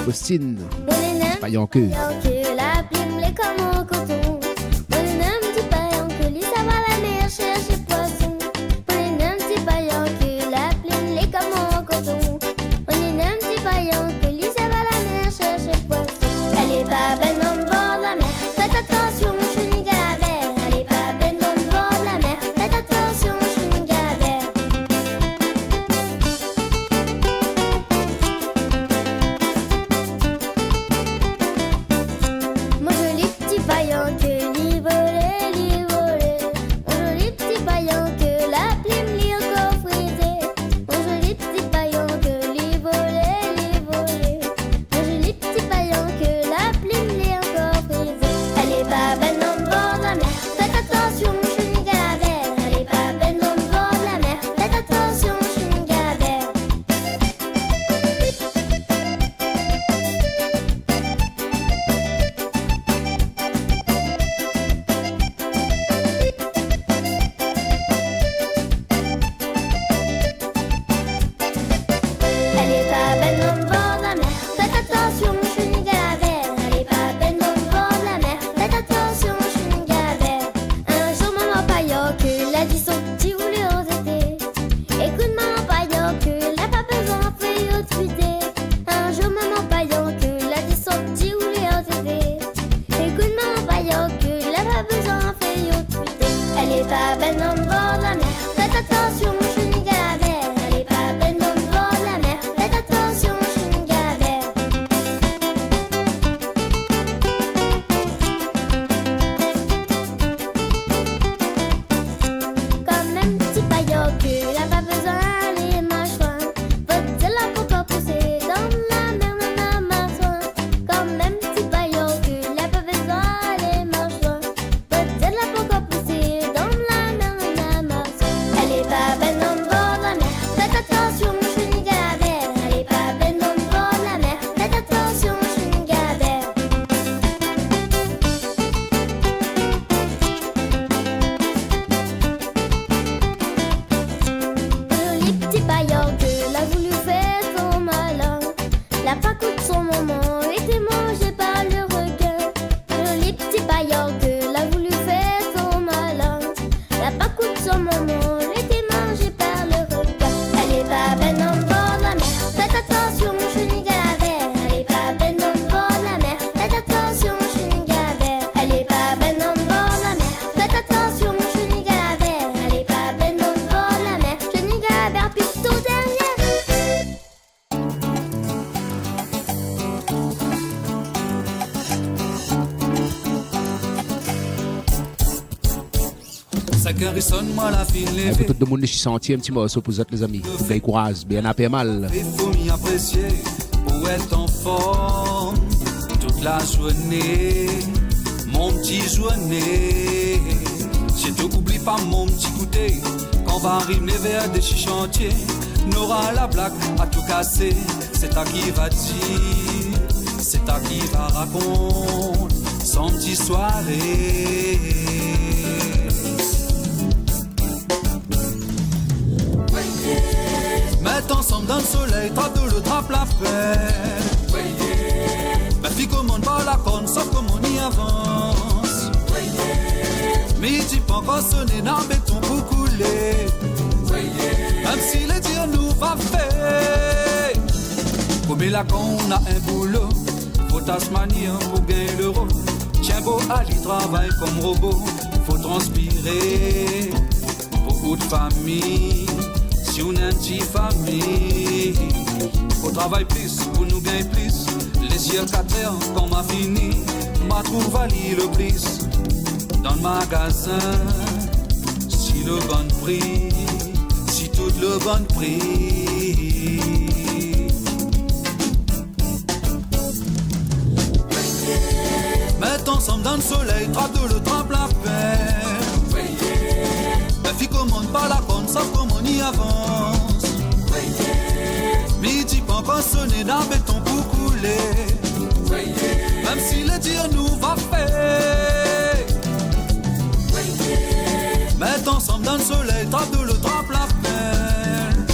Austin. Payan que. La plume, les comme en coton. Bonhomme, petit paillant que lui, ça va la mer chercher poisson. Bonhomme, petit paillant que la plume, les comme en coton. Bonhomme, petit paillant que lui, ça va la mer chercher poisson. Elle est pas belle dans le bord de la mer. Faites attention, je suis une galère. Elle est pas belle dans le bord de la mer. Faites attention, je suis une galère. Mon joli petit paillant. pas belle au bord de la mer. Faites attention, je suis une galavère. Elle est pas belle au bord de la mer. Faites attention, je suis une galavère. Un jour maman paillot que l'a dit son petit voulu aux étés. Écoute maman paillot que l'a pas besoin fait au tweeté. Un jour maman paillot que l'a dit son petit voulu aux étés. Écoute maman paillot que l'a pas besoin fait au tweeté. Elle est pas belle au bord de la mer. Faites attention, je suis une galavère. Elle est pas belle au bord de la mer. Faites attention, je suis une galavère. Comme un petit paillot que n'a pas besoin les mâchoires. Faut-il la pourquoi pousser dans la mer, n'a pas besoin. Comme un petit paillot que n'a pas besoin les mâchoires. Faut-il la pourquoi pousser dans la mer, n'a pas besoin. Elle est pas belle au bord de la mer. Faites attention, je suis une galavère. Elle est pas belle au bord de la mer. Faites attention, je suis une galavère. Joli petit paillot que l'a voulu faire son malin. La pacoute de son maman était mangée par le requin. Joli petit paillot que l'a voulu faire son malin. La pacoute de son maman était mangée par le requin. Elle est pas belle au bord de la mer. Faites attention, je suis une galavère. Elle est pas belle au bord de la mer. Faites attention, je suis une galavère. Elle est pas belle au bord de la mer. Faites attention, je suis une galavère. Elle est pas belle au bord de la mer. Je suis une galavère puis tout derrière. Ça caressonne-moi la file Pour levée. tout le monde qui sentit un petit morceau pour vous autres, les amis. Pour gagner courage, bien à mal. Il faut m'y apprécier pour être en forme toute la journée. Mon petit journée, je te oublie pas mon petit goûter. Quand va arriver vers des petits chantiers, n'aura la blague à tout casser. C'est ta qui va dire, c'est ta qui va raconter son petit soirée. Mets ensemble dans le soleil, trappe de le trappe la peine. Ma fille commande pas la conne, sauf comme on y avance. Midi pas encore sonné dans le béton pour couler. Même si les tirs nous va faire. Comme la con, on a un boulot. Faut tasmanier pour gagner l'euro. Tiens beau, Ali travaille comme robot. Faut transpirer beaucoup de famille. Si on a une petite famille, faut travailler plus pour nous gagner plus. Les yeux 4 heures, quand m'a fini, m'a trouvé à lire le plus. Dans le magasin, si le bon prix, si tout le bon prix. Mets ensemble dans le soleil, trappe de le trempe la peine. La fille commande pas la conne, sauf comme on y avance. Midi pas encore sonné dans le béton pour couler. Même si le tir nous va faire. Mets ensemble dans le soleil, trappe de le trempe la peine.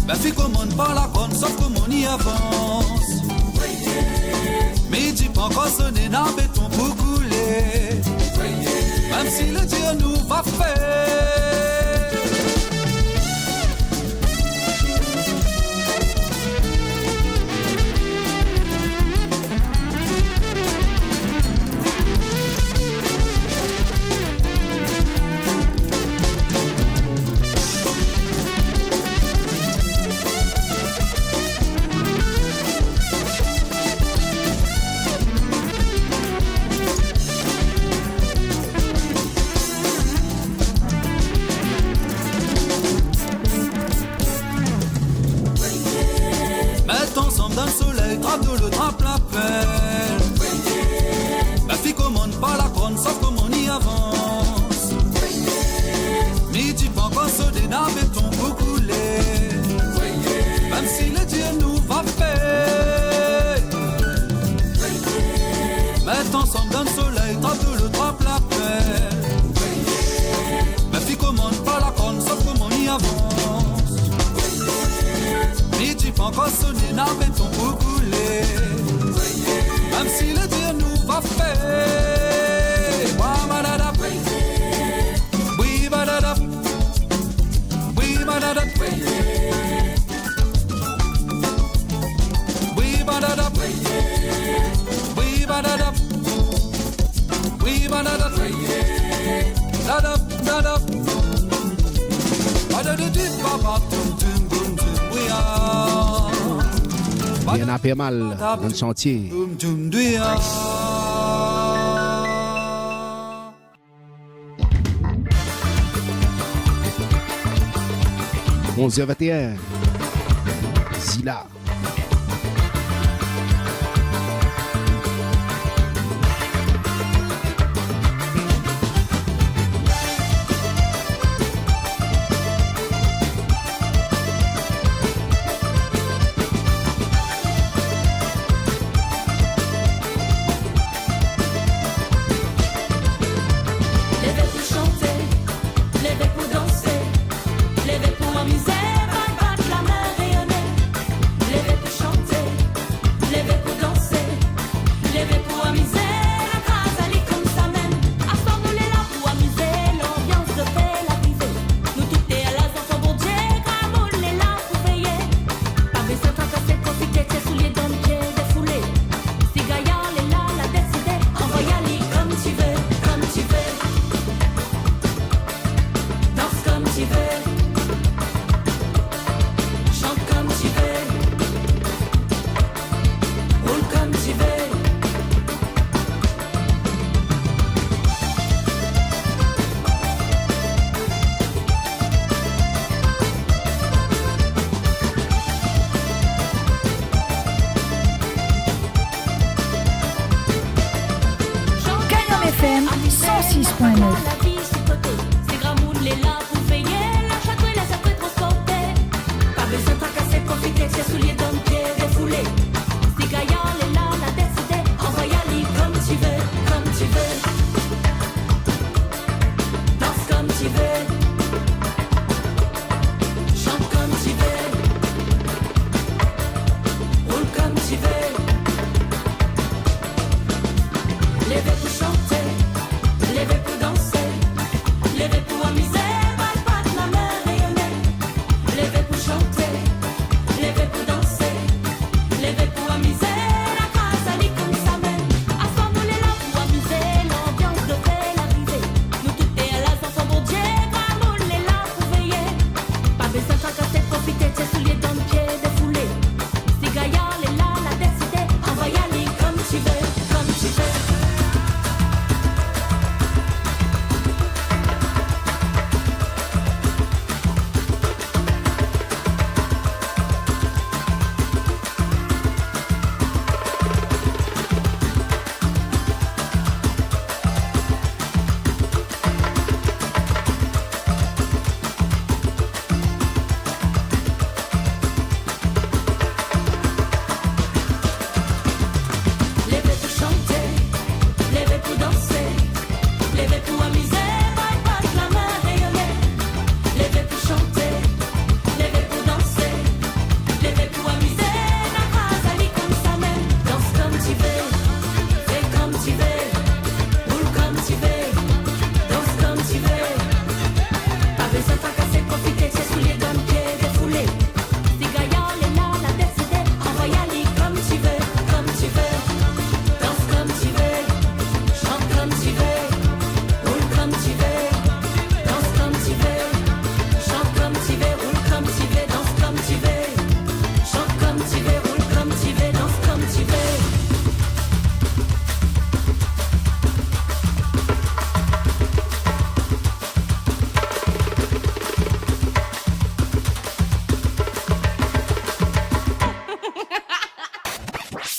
La fille commande pas la conne, sauf comme on y avance. Midi pas encore sonné dans le béton pour couler. Même si le tir nous va faire. Dans le soleil, trappe de le trappe la peine. La fille commande pas la conne, sauf comme on y avance. Midi pas encore sonné dans le béton pour couler. Même si le Dieu nous va faire. Mets ensemble dans le soleil, trappe de le trappe la peine. La fille commande pas la conne, sauf comme on y avance. Midi pas encore encore sonné, n'a béton pour couler. Même si le Dieu nous va faire. Wamadada. Oui, badada. Oui, badada. Oui, badada. Oui, badada. Oui, badada. Dada, dada. Il y en a pas mal dans le chantier. 11h21. Zila.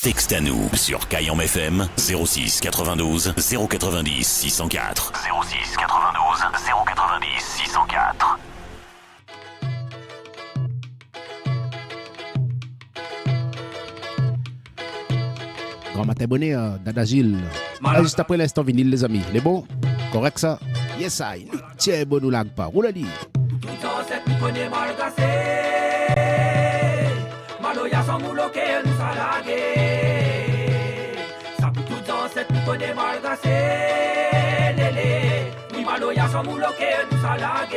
Texte à nous sur Kayam FM 06 92 090 604. 06 92 090 604. Grand matin bonnet, Dada Gilles. Juste après l'instant vinyle, les amis. Les bons? Correct ça? Yes, I. Tiens, bon, nous lag pas. Roule dit. Tout en cette nous connaît mal cassé. Maloya. Maloya sans mouloke nous salage. Ça pour tout dans cette nous connaît malgassé. Lélé, oui Maloya sans mouloke nous salage.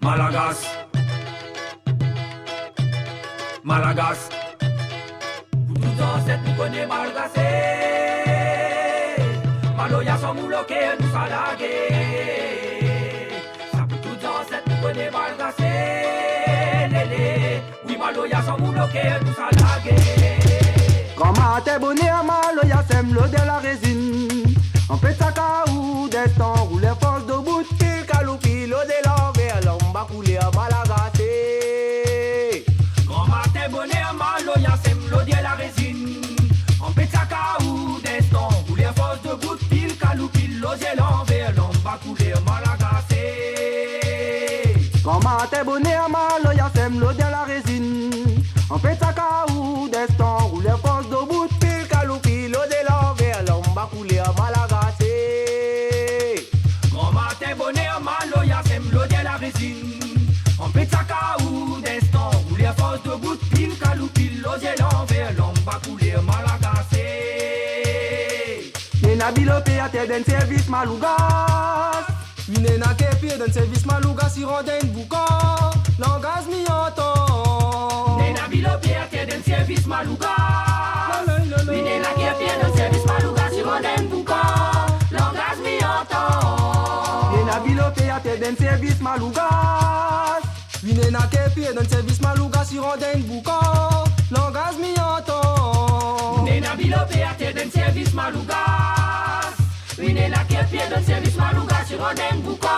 Malagas, Malagas, pour tout dans cette nous connaît malgassé. Maloya sans mouloke nous salage. Ça pour tout dans cette nous connaît malgassé. Lélé, oui Maloya sans mouloke nous salage. Grand t'es bonnet à Maloya sème l'eau de la résine. En fait ça caou destin roule les forces de bout. Pile caloupi l'eau de l'envers l'omba coulé à Malagassé. Grand matin bonnet à Maloya sème l'eau de la résine. En fait ça caou destin roule les forces de bout. Pile caloupi l'eau de l'envers l'omba coulé à Malagassé. Grand matin bonnet à Maloya sème l'eau de la résine. En fait ça caou destin roule les forces de bout. Pile caloupi l'eau de l'envers l'omba coulé à Malagassé. Grand matin bonnet à Maloya sème l'eau de la résine. En fait ça caou destin roule les forces de bout. Pile caloupi l'eau de l'envers l'omba coulé à Malagassé. Nena bilope a te den service malougas. Nena kepi den service malougas si roden bouka. Langaz mi entend. Nena bilope a te den service malougas. Nena kepi den service malougas si roden bouka. Langaz mi entend. Nena bilope a te den service malougas. Nena kepi den service malougas si roden bouka. Langaz mi entend. Nena bilope a te den service malougas. Nena kepi den service malougas si roden bouka.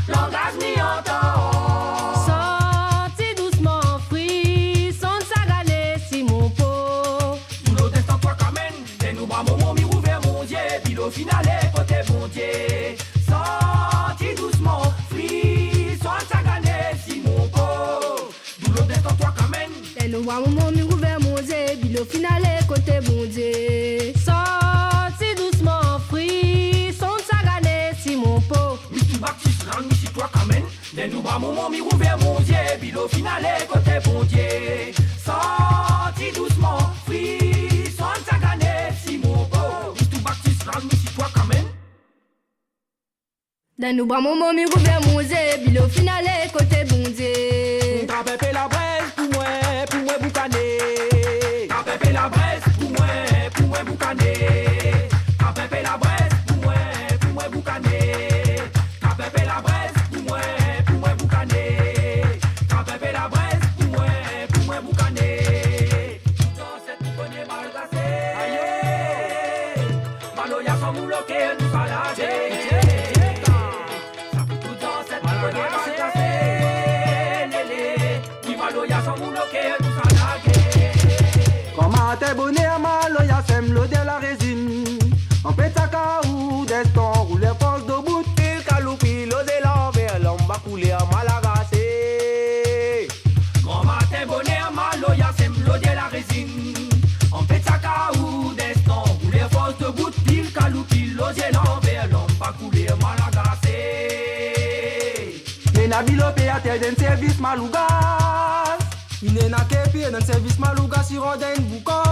Langaz mi entend. Sorti doucement, frisson de sagane si mon pot. Tout le destin toi qu'amène. Des nous bras mon mi rouvert mon Dieu. Puis au final côté bon Dieu. Sorti doucement, frisson de sagane si mon pot. Tout le destin toi qu'amène. Des nous bras mon mi rouvert mon Dieu. Puis au final côté bon Dieu. Sorti doucement, frisson de sagane si mon pot. Tu baptises l'âme, si toi qu'amène. Des nous bras mon mi rouvert mon Dieu. Puis au final côté bon Dieu. Sorti doucement, frisson de sagane si mon pot. Tu baptises l'âme, si toi qu'amène. Dans nous bras mon mi rouvert mon Dieu. Puis au final côté bon Dieu. T'as pépé la braise pour moi boucaner. T'as pépé la braise pour moi boucaner. T'as pépé la braise pour moi boucaner. T'as pépé la braise pour moi boucaner. T'as pépé la braise pour moi boucaner. Dans cette boucane malgassé. Aïe, Maloya sans mouloke nous salage. Ça pour tout dans cette boucane malgassé. Lélé, oui Maloya sans mouloke nous salage. Comment t'es bonnet à Maloya sème l'eau de la résine. En fait ça caou destin roule les forces de bout. Pile caloupi l'eau de l'envers l'omba coulé à Malagassé. Grand matin bonnet à Maloya sème l'eau de la résine. En fait ça caou destin roule les forces de bout. Pile caloupi l'eau de l'envers l'omba coulé à Malagassé. Nena bilope a te den service malougas. Nena kepi den service malougas si roden bouka.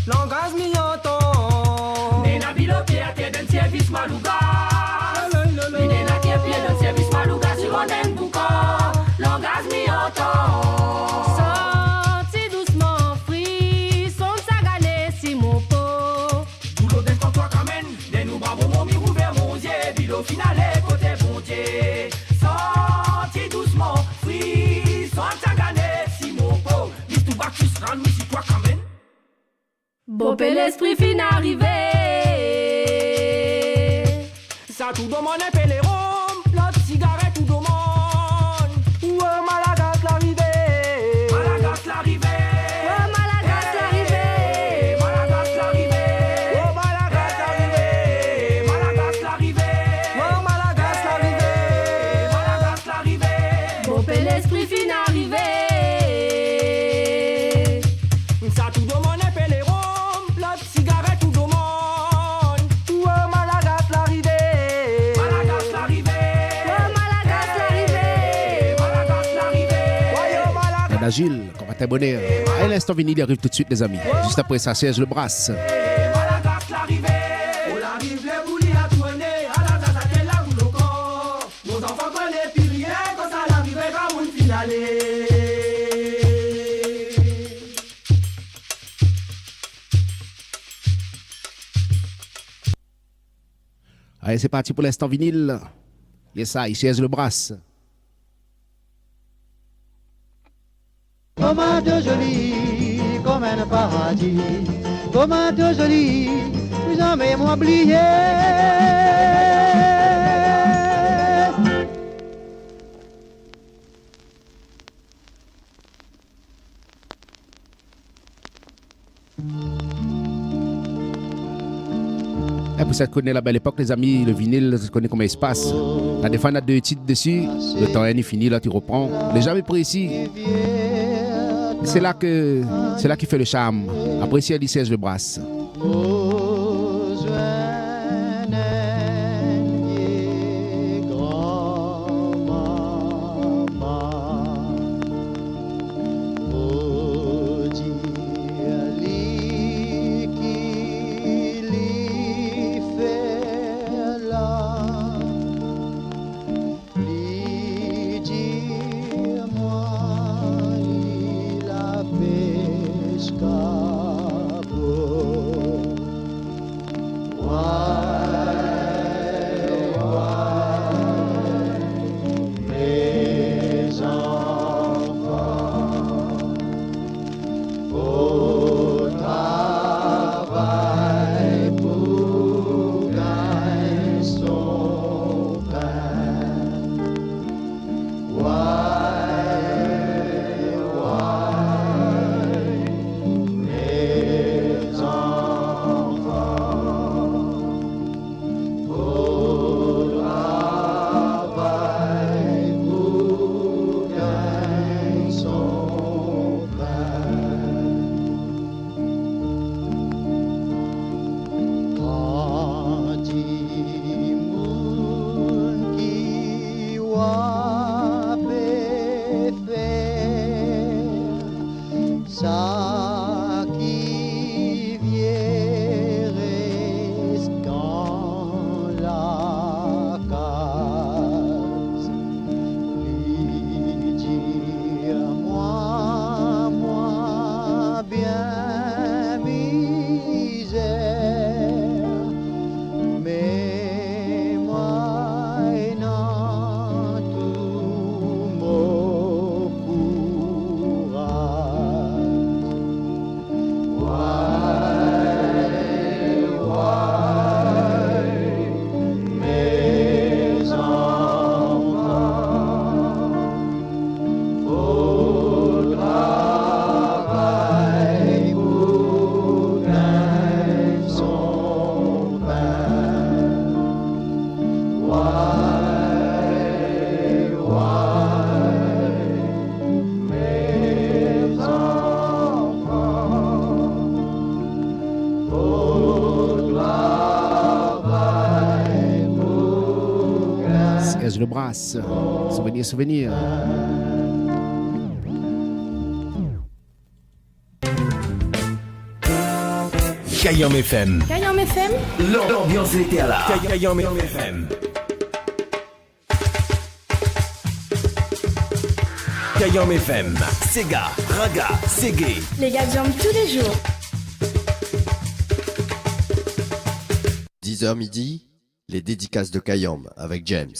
Langaz mi entend. Nena bilope a te den service malougas. Nena kepi den service malougas si roden bouka. Langaz mi entend. Sorti doucement, frisson de sagane si mon pot. Tout le destin toi qu'amène. Des nous bras mon mi rouvert mon Dieu. Puis au final côté bon Dieu. Sorti doucement, frisson de sagane si mon pot. Mis tout bas tu seras mis si toi qu'amène. Bon l'esprit fin arrivé. Ça tout demande un pélérom. L'autre cigarette tout demande. Où Malagas l'arrivée. Malagas l'arrivée. Malagas l'arrivée. Malagas l'arrivée. Oh Malagas l'arrivée. Malagas l'arrivée. Oh Malagas l'arrivée. Malagas l'arrivée. Bon l'esprit fin arrivé. Ça tout demande un pélérom. L'autre cigarette tout demande. Où Malagas Nana Gilles, comment t'es bonheur. Et l'instant vinyle il arrive tout de suite les amis. Juste après ça, Serge Lebrasse. Allez, c'est parti pour l'instant vinyle. Yes, ça, Serge Lebrasse. Comment de joli, comme un paradis. Comment de joli, jamais m'oublier. Et pour ça, connaît la belle époque, les amis, le vinyle, tu connais comment il se passe. Là, des fois, on a 2 titres dessus, le temps est fini, là, tu reprends. Les jamais précis. C'est là qu'il fait le charme. Après, si elle dit Serge Lebrasse. Lebrasse, souvenir. Kayam FM. Kayam FM. L'ambiance était à la Kayam FM. Kayam FM. Sega, Raga, Segé. Les gars jambent tous les jours. 10h midi, les dédicaces de Kayam avec James.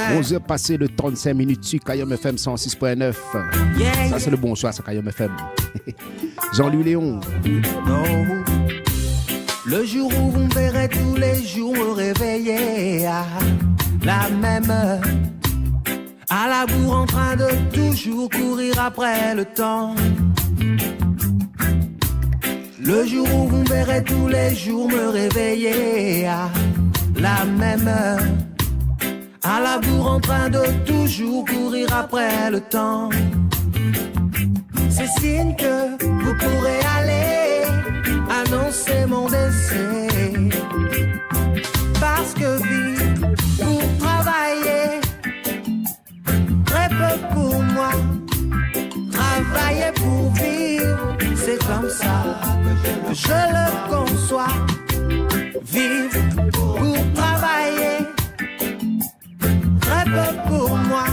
11h passé de 35 minutes sur Kayam FM 106.9. Ça c'est le bon choix, ça Kayam FM. Jean-Louis Léon. Le jour où vous me verrez tous les jours me réveiller à la même heure, à la bourre en train de toujours courir après le temps. Le jour où vous me verrez tous les jours me réveiller à la même heure, à la bourre en train de toujours courir après le temps. C'est signe que vous pourrez aller annoncer mon décès, parce que vie pour travailler soit vivre pour travailler, très peu pour moi,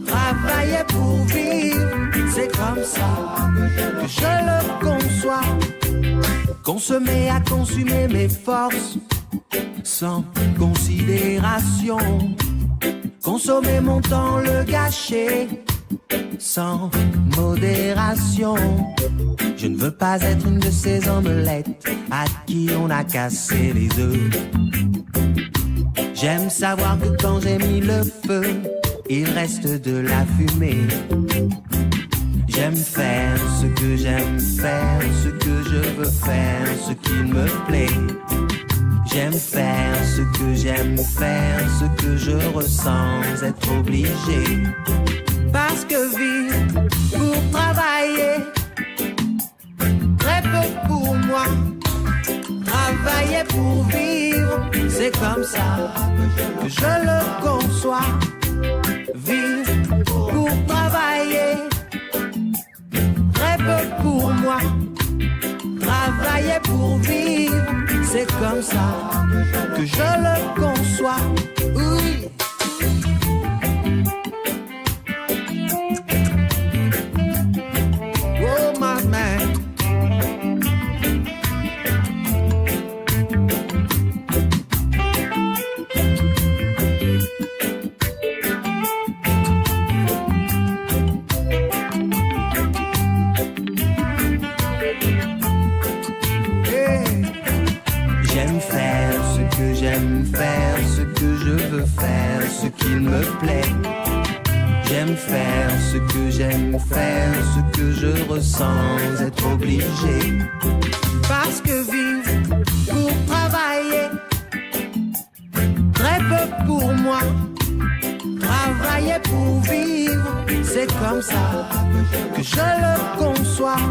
travailler pour vivre, c'est comme ça que je le conçois. Consommer à consumer mes forces sans considération, consommer mon temps, le gâcher sans modération. Je ne veux pas être une de ces omelettes à qui on a cassé les œufs. J'aime savoir que quand j'ai mis le feu, il reste de la fumée. J'aime faire ce que j'aime faire, ce que je veux faire, ce qui me plaît. J'aime faire ce que j'aime faire, ce que je ressens, être obligé. Parce que vivre pour travailler, très peu pour moi. Travailler pour vivre, c'est comme ça que je le conçois. Vivre pour travailler, très peu pour moi. Travailler pour vivre, c'est comme ça que je le conçois. Oui. Oh my man. J'aime faire ce que je veux faire, ce qu'il me plaît. J'aime faire ce que j'aime faire, ce que je ressens, être obligé. Parce que vivre pour travailler, très peu pour moi. Travailler pour vivre, c'est comme ça que je le conçois.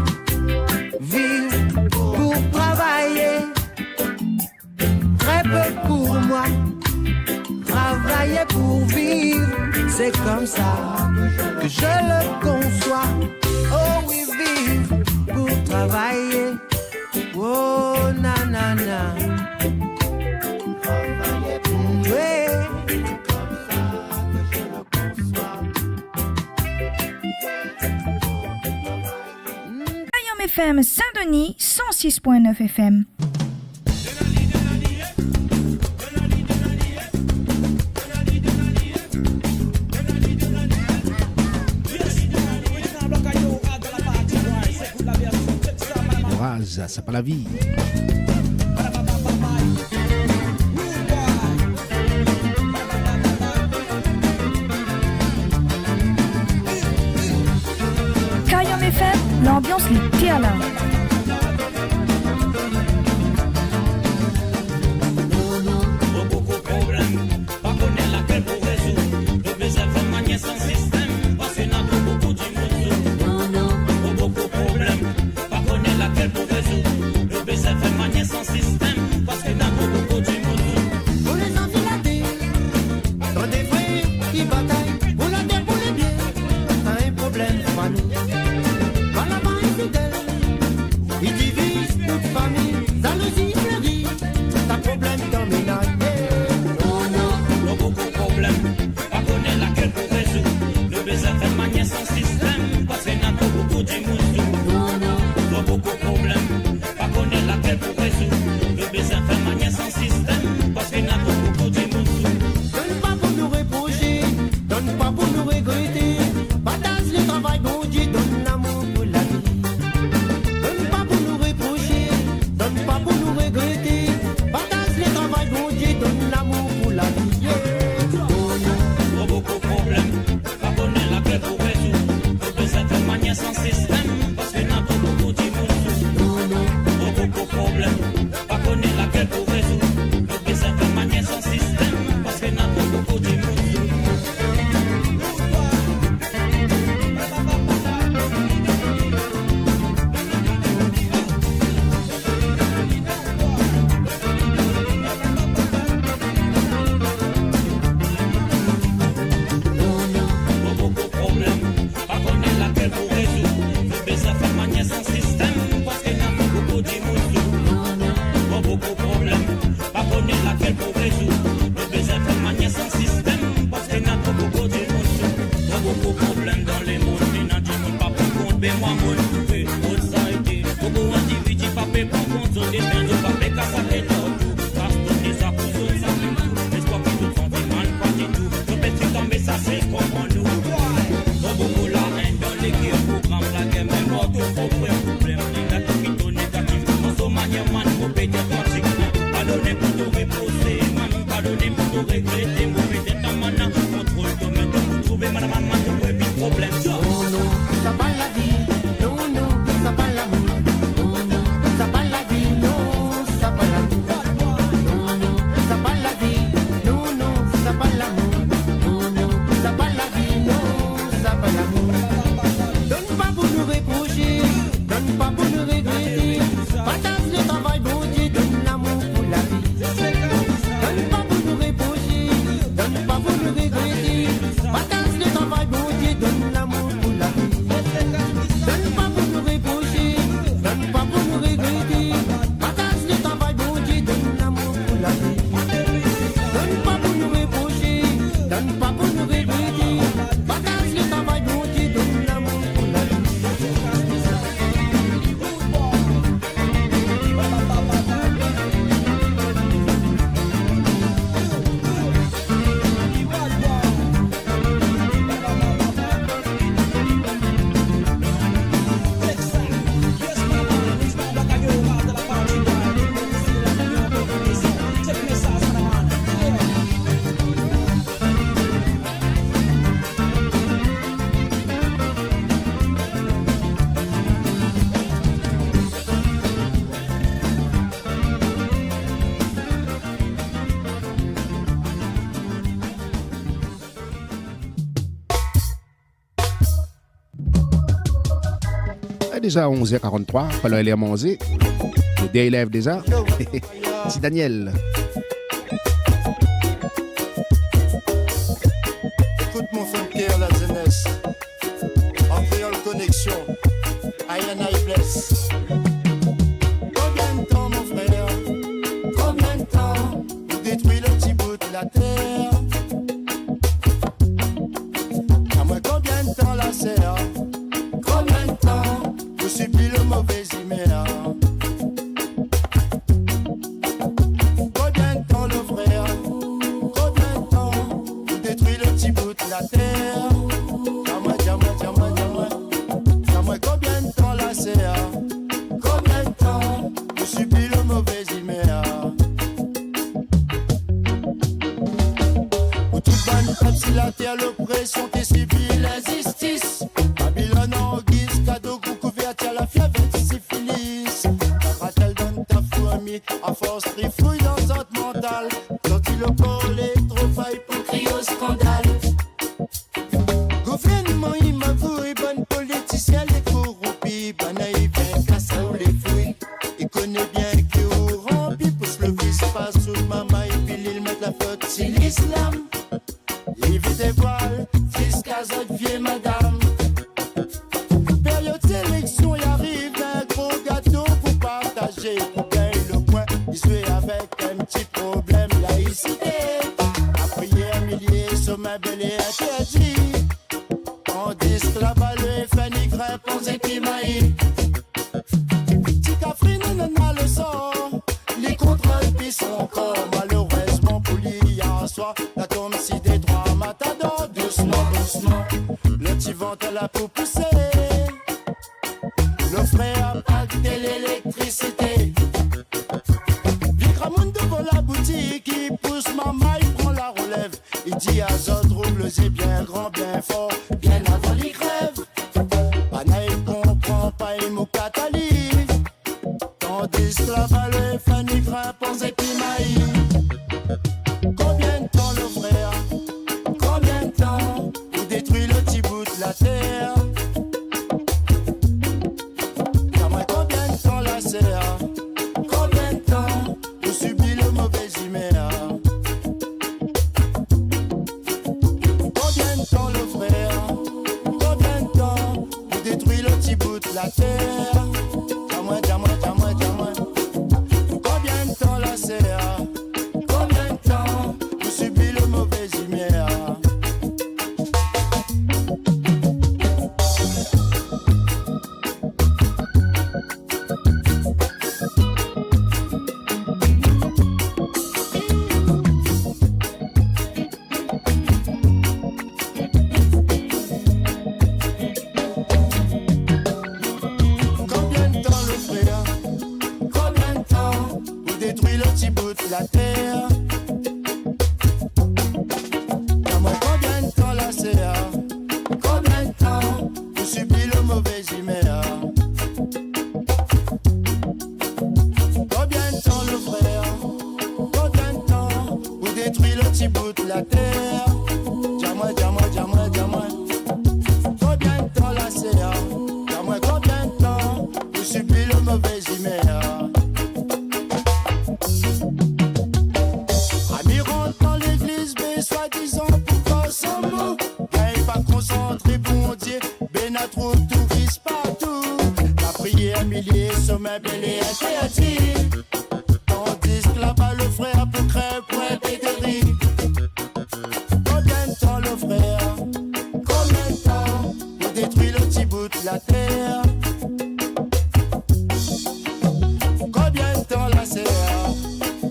Vivre pour travailler, très peu pour moi. Travailler pour vivre, c'est comme ça que je le conçois. Oh oui, vivre pour travailler. Oh na na na. Ouais. Kayam FM Saint-Denis 106.9 FM. C'est pas la vie. Kayam FM, l'ambiance les là. Déjà 11h43, alors elle est à manger. Le day lève déjà. C'est Daniel. Écoute mon frère Pierre, la jeunesse. En créole connexion. Ayana et blesse. Combien de temps, mon frère? Combien de temps pour détruire le petit bout de la terre? À moi, combien de temps la serre? Combien de temps pour subir le mauvais humeur? Combien de temps le frère? Combien de temps pour détruire le petit bout de la terre? Dis-moi, combien de temps la serre? Combien de temps pour subir le mauvais humeur? Pour toute bonne peuple, si la terre, l'oppression, t'es subi l'injustice. Babylone en guise, cadeau, couverture, la fièvre, syphilis. Ta fratelle donne ta fourmi, à force trifouille dans notre mental. Sorti le corps, les trouvailles pour crier au scandale. Gouvernement, il m'avoue, bonne politicienne, les corrompus, banaï, bien casse ou les fouilles. Il connaît bien que vous remplis, pousse le vice, passe sous le maman, et puis il met la faute, c'est l'islam. Il vit des voiles, jusqu'à votre vieille madame. Période sélection, il arrive un gros gâteau pour partager. Pour gagner le coin, il se fait avec un petit problème, laïcité. La prière, millier, sommet bel et interdit. On dit esclavage, le FNI grimpe, on sait qui maït. Ticafrine, nana le sort. Les contrôles qui sont encore malheureusement polis en soi. La tombe si des droits matadors, doucement, doucement. Le petit ventre là pour pousser. Le frère a pacté l'électricité. Vikramoun devant la boutique, il pousse maman, il prend la relève. Il dit à Zod, roule-y bien grand, bien fort, bien avant les crèves. Panaï comprend pas, il mou catali. Tandis que la vallée, Fanny grimpe, on sait qui maït. Combien de temps le frère? Combien de temps pour détruire le petit bout de la terre? Combien de temps la serre? Combien de temps pour subir le mauvais humeur? Combien de temps le frère? Combien de temps pour détruire le petit bout de la terre? Dis-moi. Combien de temps la serre? petit bout de la terre. Dis-moi, dis-moi, dis-moi, dis-moi. Combien de temps la CA? Dis-moi combien de temps vous subissez le mauvais humeur. Amis rentre dans l'église, mais soi-disant pour faire son mot. Gagne pas concentré, bon Dieu, ben à trop tout vise partout. La prière, milliers, sommet, belé, interdit. Tandis que là-bas le frère peut crève, point pédérie. Combien de temps le frère? Combien de temps pour détruire le petit bout de la terre? Combien de temps la serre?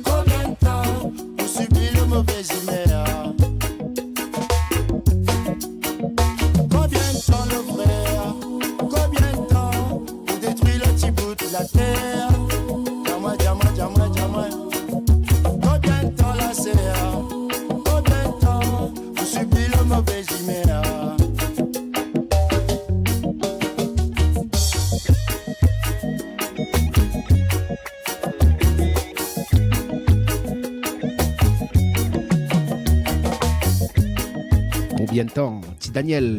Combien de temps pour subir le mauvais humeur? Combien de temps le frère? Combien de temps pour détruire le petit bout de la terre? Dis-moi, dis-moi, dis-moi, dis-moi. Combien de temps la serre? Combien de temps pour subir le mauvais humeur? Combien de temps? Petit Daniel.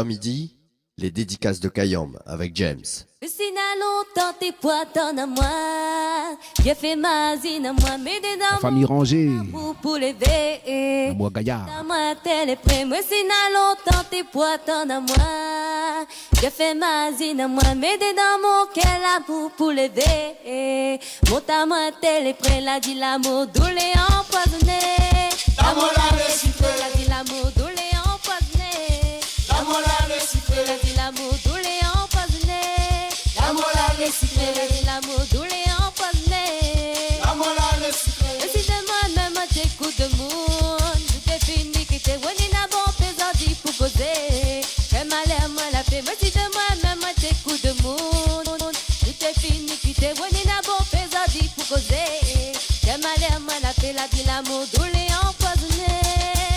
Midi, les dédicaces de Kayam avec James. Longtemps tes poitons à moi, j'ai fait ma zine à moi, mais des La famille rangée. pour lever. Moi Gaillard. Dans moi tel est prêt, moi si n'a longtemps tes poitons à moi, j'ai fait ma zine à moi, mais des dans mon cœur la pour lever. Monte à moi tel est prêt, la dit l'amour doulé empoisonné. L'amour la le siffle, la dit l'amour doulé empoisonné. L'amour la le siffle, la dit l'amour doulé empoisonné. l'amour la le siffle, l'amour doulé empoisonné. l'amour la le siffle. Et si de moi-même t'écoute de monde, tout est fini qui t'est wani n'a bon faisant dit pour causer. Fais malheur moi la paix, mais si de moi-même t'écoute de monde, tout est fini qui t'est wani n'a bon faisant dit pour causer. Fais malheur moi la paix, la dit l'amour doulé empoisonné.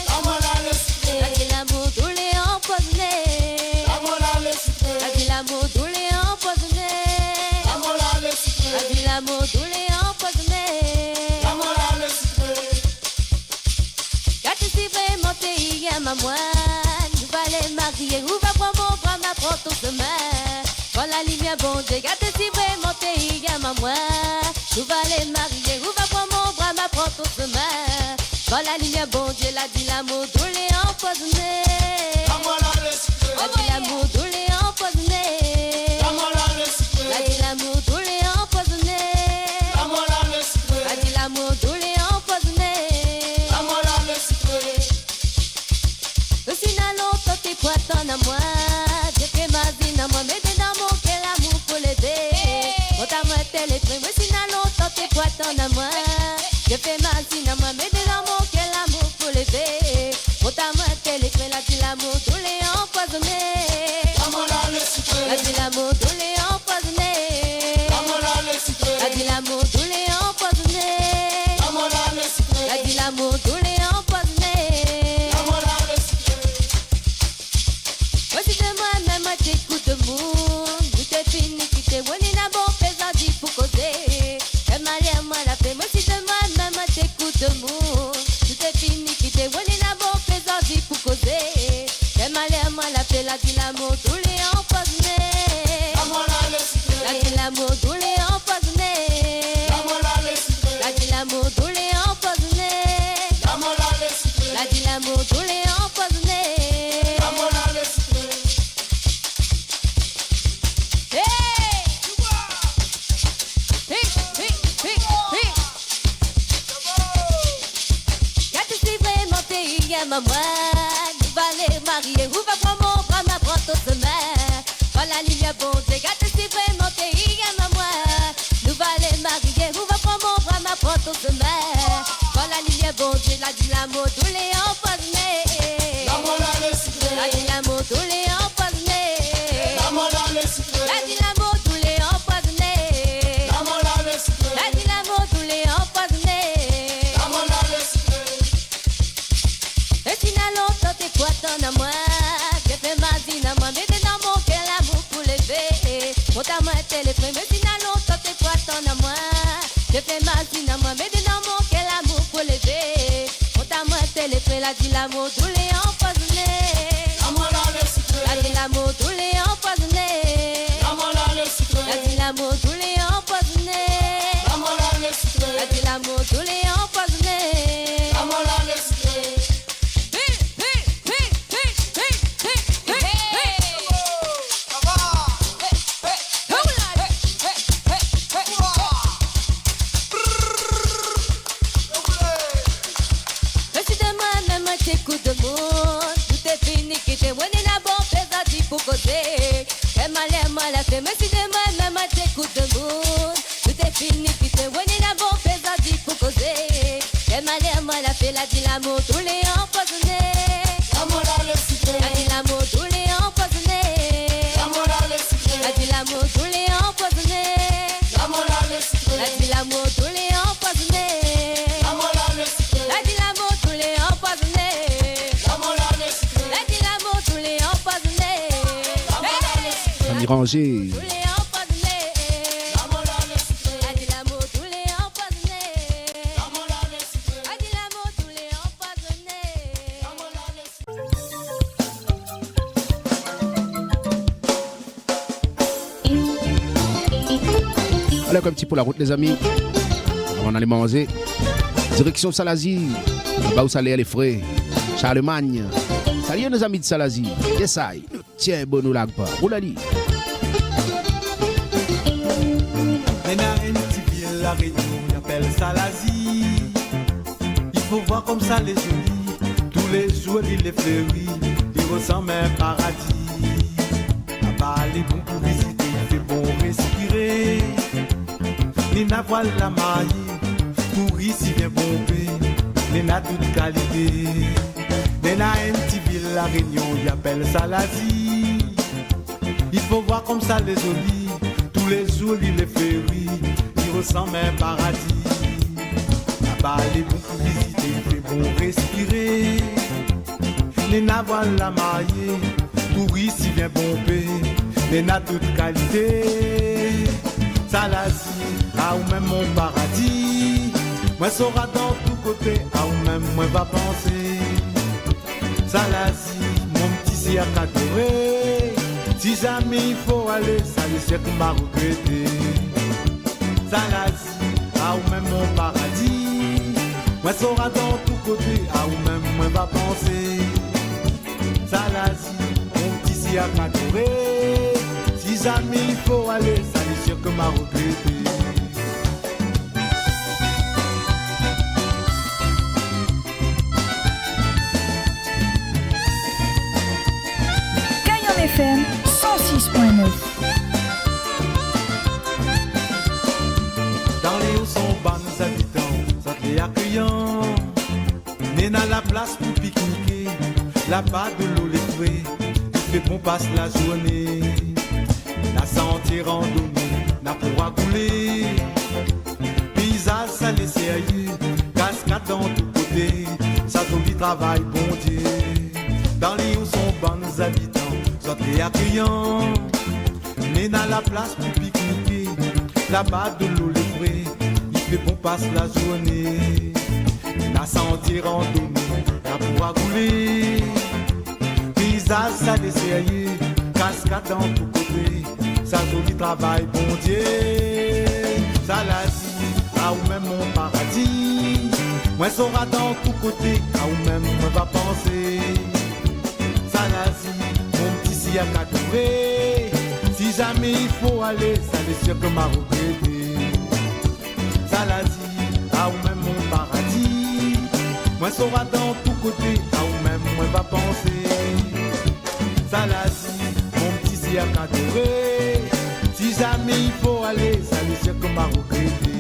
L'amour la le siffle, la dit l'amour doulé empoisonné. l'amour la le siffle, la dit l'amour doulé empoisonné. l'amour la le siffle, la dit l'amour doulé empoisonné. l'amour la le siffle. Quand tu sais vraiment t'es hier ma moine, nous va les marier, où va prendre mon bras, ma prendre ton chemin. Quand la lumière bon Dieu, quand tu sais vraiment t'es hier ma moine, nous va les marier, où va prendre mon bras, ma prendre ton chemin. Quand la lumière bon Dieu, la dit l'amour doulé empoisonné. L'amour la le siffle, la dit l'amour doulé empoisonné. l'amour la le siffle, la dit l'amour doulé empoisonné. l'amour la le siffle, la dit l'amour doulé empoisonné. l'amour la le siffle. Aussi n'a longtemps tes poitons à moi, j'ai fait ma zine à moi, mais t'es dans mon cœur l'amour pour l'aider. Quand à moi tel est prêt, aussi n'a longtemps tes poitons à moi, j'ai fait ma zine à moi, mais t'es dans mon cœur l'amour pour l'aider. Quand à moi tel est prêt, la dit l'amour doulé empoisonné. L'amour la le siffle, la dit l'amour doulé empoisonné. l'amour la le siffle, la dit l'amour doulé empoisonné. l'amour la le siffle, la dit l'amour doulé empoisonné. l'amour la le siffle. Voici de moi-même t'écoute de monde, tout est fini qui t'est wani n'a bon faisant dit pour causer. Et malheur moi la paix, moi si de moi-même t'écoute de monde, tout est fini qui t'est wani n'a bon faisant dit pour causer. Et malheur moi la paix, la dit l'amour doulé empoisonné. L'amour la le siffle, la dit l'amour doulé empoisonné. l'amour la le siffle, la dit l'amour doulé empoisonné. l'amour la le siffle, la dit l'amour doulé empoisonné. l'amour la le siffle. Hey! Hey, hey, hey, hey. Quand tu sais vraiment t'es hier ma moine, nous va les marier, où va prendre mon bras, ma prendre ton chemin. Quand la lumière bon Dieu, quand tu sais vraiment t'es hier ma moine, nous va les marier, où va prendre mon bras, ma prendre ton chemin. Quand la lumière bon Dieu, la dit l'amour doulé empoisonné. L'amour la le siffle, la dit l'amour doulé empoisonné. l'amour la le siffle, la dit l'amour doulé empoisonné. l'amour la le siffle, la dit l'amour doulé empoisonné. l'amour la le siffle. Et si n'a longtemps tes poitons à moi, j'ai fait ma zine à moi, mais t'es dans mon cœur l'amour pour lever. Monte à téléphone, mais si n'a longtemps t'es pas ton à moi. Je fais ma zine à moi, mais de dans mon quel amour pour lever. On t'a moi téléphone, la dit l'amour, tous les empoisonnés. L'amour dans le sucre. La dit l'amour, tous les empoisonnés. L'amour dans le sucre. La dit l'amour, tous les empoisonnés. L'amour dans le sucre. La dit l'amour, tous les empoisonnés. L'amour dans le sucre. Coup de monde, tout est fini, qui te voit dans la bonne pesade pour causer. Et mal à fait, mais si demain même à tes coups de monde, tout est fini, qui te voit dans la bonne pesade pour causer. Et mal à fait, la dit l'amour, tous les empoisonnés. L'amour dans le sucre. La dit l'amour, tous les empoisonnés. L'amour dans le sucre. La dit l'amour, tous les empoisonnés. L'amour dans le sucre. La dit l'amour, tous les empoisonnés. L'amour dans le sucre. La dit l'amour, tous les empoisonnés. Ranger. Allez, un petit peu la route, les amis. On allait manger. Direction Salazie. Là-bas où ça allait, les frais. Charlemagne. Salut nos amis de Salazie. Yes, I. Tiens, bon, nous l'agpa. Oulali. La réunion, on appelle Salazie. Il faut voir comme ça les jolis. Tous les jours, il les fleurit. Il ressemble à un paradis. Là-bas, les bons pour visiter. Il fait bon respirer. Nina voile la maille. Pour ici, bien pompé. Nina toute qualité. Nina un petit ville, la réunion, il appelle Salazie. Il faut voir comme ça les jolis. Tous les jours, il les fleurit. Ressemble à un paradis. Là-bas, les bons pour visiter, il fait bon respirer. Les navales la mariée, pour ici vient pomper. Les na toute qualité. Salazie, à ou même mon paradis. Moi sera dans tous côtés, à ou même moi va penser. Salazie, mon petit siak adoré. Si jamais il faut aller, ça le siècle m'a regretté. Salazie, à ou même mon paradis. Moi sera dans tous côtés, à ou même moi va penser. Salazie, mon petit siak adoré. Si jamais il faut aller, ça est sûr que m'a regretté. Cayenne FM 106.9. Dans les hauts sont bas nos habitants, ça les accueillants. N'est dans la place pour pique-niquer, là-bas de l'eau les frais, il fait qu'on passe la journée. La santé randonnée, n'a pourra couler. Paysage ça les sérieux, cascade dans tous côtés, ça joli travail bon Dieu. Dans les hauts sont bas nos habitants, ça les accueillants. N'est dans la place pour pique-niquer, là-bas de l'eau les frais, il fait qu'on passe la journée. La santé randonnée, la pourra couler. Paysage ça les sérieux, cascade dans tous côtés, ça joli travail bon Dieu. Salazie, à ou même mon paradis. Moi sera dans tous côtés, à ou même moi va penser. Salazie, mon petit siak adoré. Si jamais il faut aller, ça les sûr que m'a regretté. Salazie, à ou même mon paradis. Moi sera dans tous côtés, à ou même moi va penser. Salazie, mon petit siak adoré. Si jamais il faut aller, ça les sûr que m'a regretté.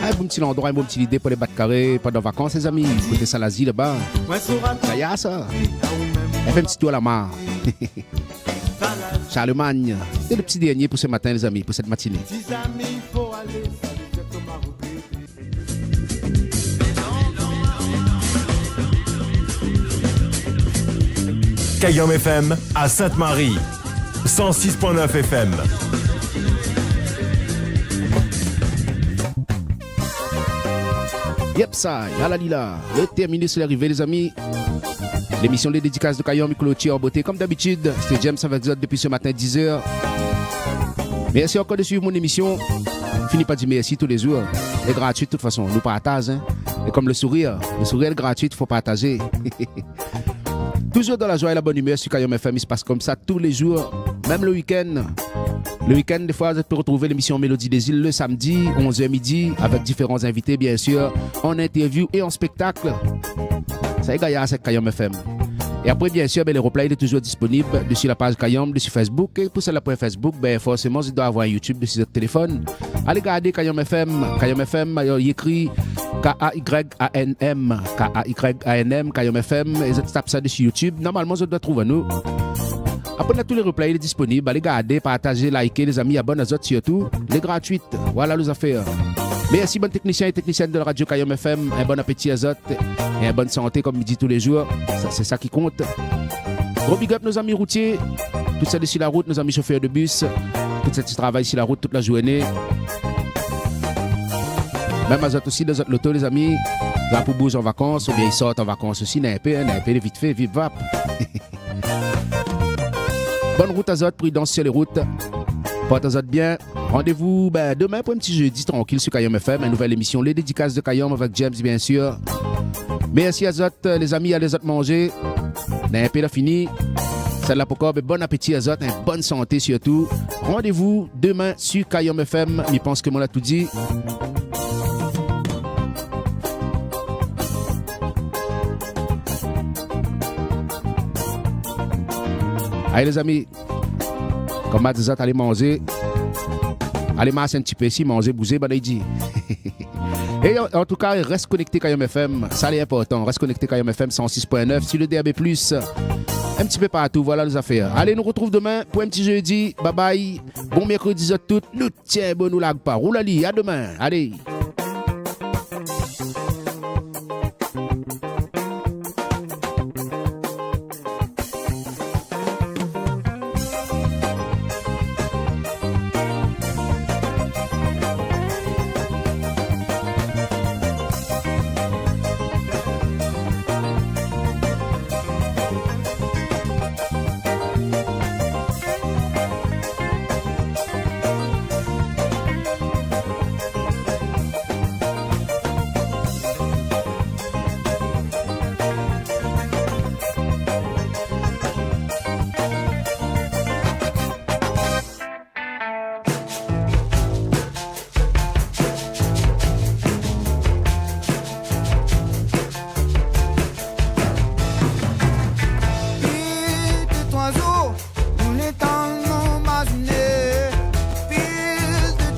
Un bon petit endroit, un bon petit idée pour les battre carrés pendant vacances, les amis. Côté Salazie là-bas. Ça y a ça. On fait un petit tour à la mare. Charlemagne. C'est le petit dernier pour ce matin, les amis, pour cette matinée. Si jamais il faut aller, ça les sûr que m'a regretté. Cayenne FM à Sainte-Marie, 106.9 FM. Yep, ça, yala lila. Le terminus est arrivé, les amis. L'émission des dédicaces de Kayom clôture en beauté. Comme d'habitude, c'était James avec Zod depuis ce matin 10h. Merci encore de suivre mon émission. Finis pas de dire merci tous les jours. C'est gratuit de toute façon. Nous partageons. Hein? Et comme le sourire est gratuit, il faut partager. Toujours dans la joie et la bonne humeur sur Kayom FM. Il se passe comme ça tous les jours. Même le week-end. Le week-end, des fois, vous pouvez retrouver l'émission Mélodie des îles le samedi, 11h midi, avec différents invités, bien sûr, en interview et en spectacle. Ça y est, c'est Kayom FM. Et après, bien sûr, les replays sont toujours disponibles dessus la page Kayom, dessus Facebook. Et pour celle-là, pour Facebook, forcément, il doit avoir un YouTube dessus votre téléphone. Allez regarder Kayom FM. Kayom FM, il écrit K-A-Y-A-N-M. K-A-Y-A-N-M, Kayom FM. Et vous tapez ça dessus YouTube. Normalement, vous devez trouver nous. Après, on a tous les replays disponibles. Allez regarder, partager, liker, les amis, abonnez à autres surtout. Les gratuites. Voilà les affaires. Merci, bon technicien et technicienne de la radio Kayom FM. Un bon appétit à autres. Et une bonne santé, comme il dit tous les jours. C'est ça qui compte. Gros big up, nos amis routiers. Toutes celles sur la route, nos amis chauffeurs de bus. Toutes celles qui travaillent sur la route toute la journée. Même à autres aussi, les autres lotos, les amis. Là, pour bouger en vacances, ou bien ils sortent en vacances aussi. N'a un peu vite fait, vite vap. Bonne route à Zot, prudence sur les routes. Porte à Zot bien. Rendez-vous demain pour un petit jeudi tranquille sur Kayom FM. Une nouvelle émission, les dédicaces de Kayom avec James, bien sûr. Merci à Zot, les amis, allez Zot manger. N'a pas fini. Celle-là pour corps, bon appétit à Zot, une bonne santé surtout. Rendez-vous demain sur Kayom FM. Je pense que moi l'a tout dit. Allez les amis, comme m'a dit, allez manger. Allez masser un petit peu ici, manger, bouger, il dit. Et en tout cas, reste connecté Kayom FM, ça c'est important. Reste connecté Kayom FM 106.9 sur le DAB+. Un petit peu partout, voilà les affaires. Allez, nous retrouve demain pour un petit jeudi. Bye bye. Bon mercredi à toutes. Nous tiens, bon nous lag pas. Roulali, à demain. Allez.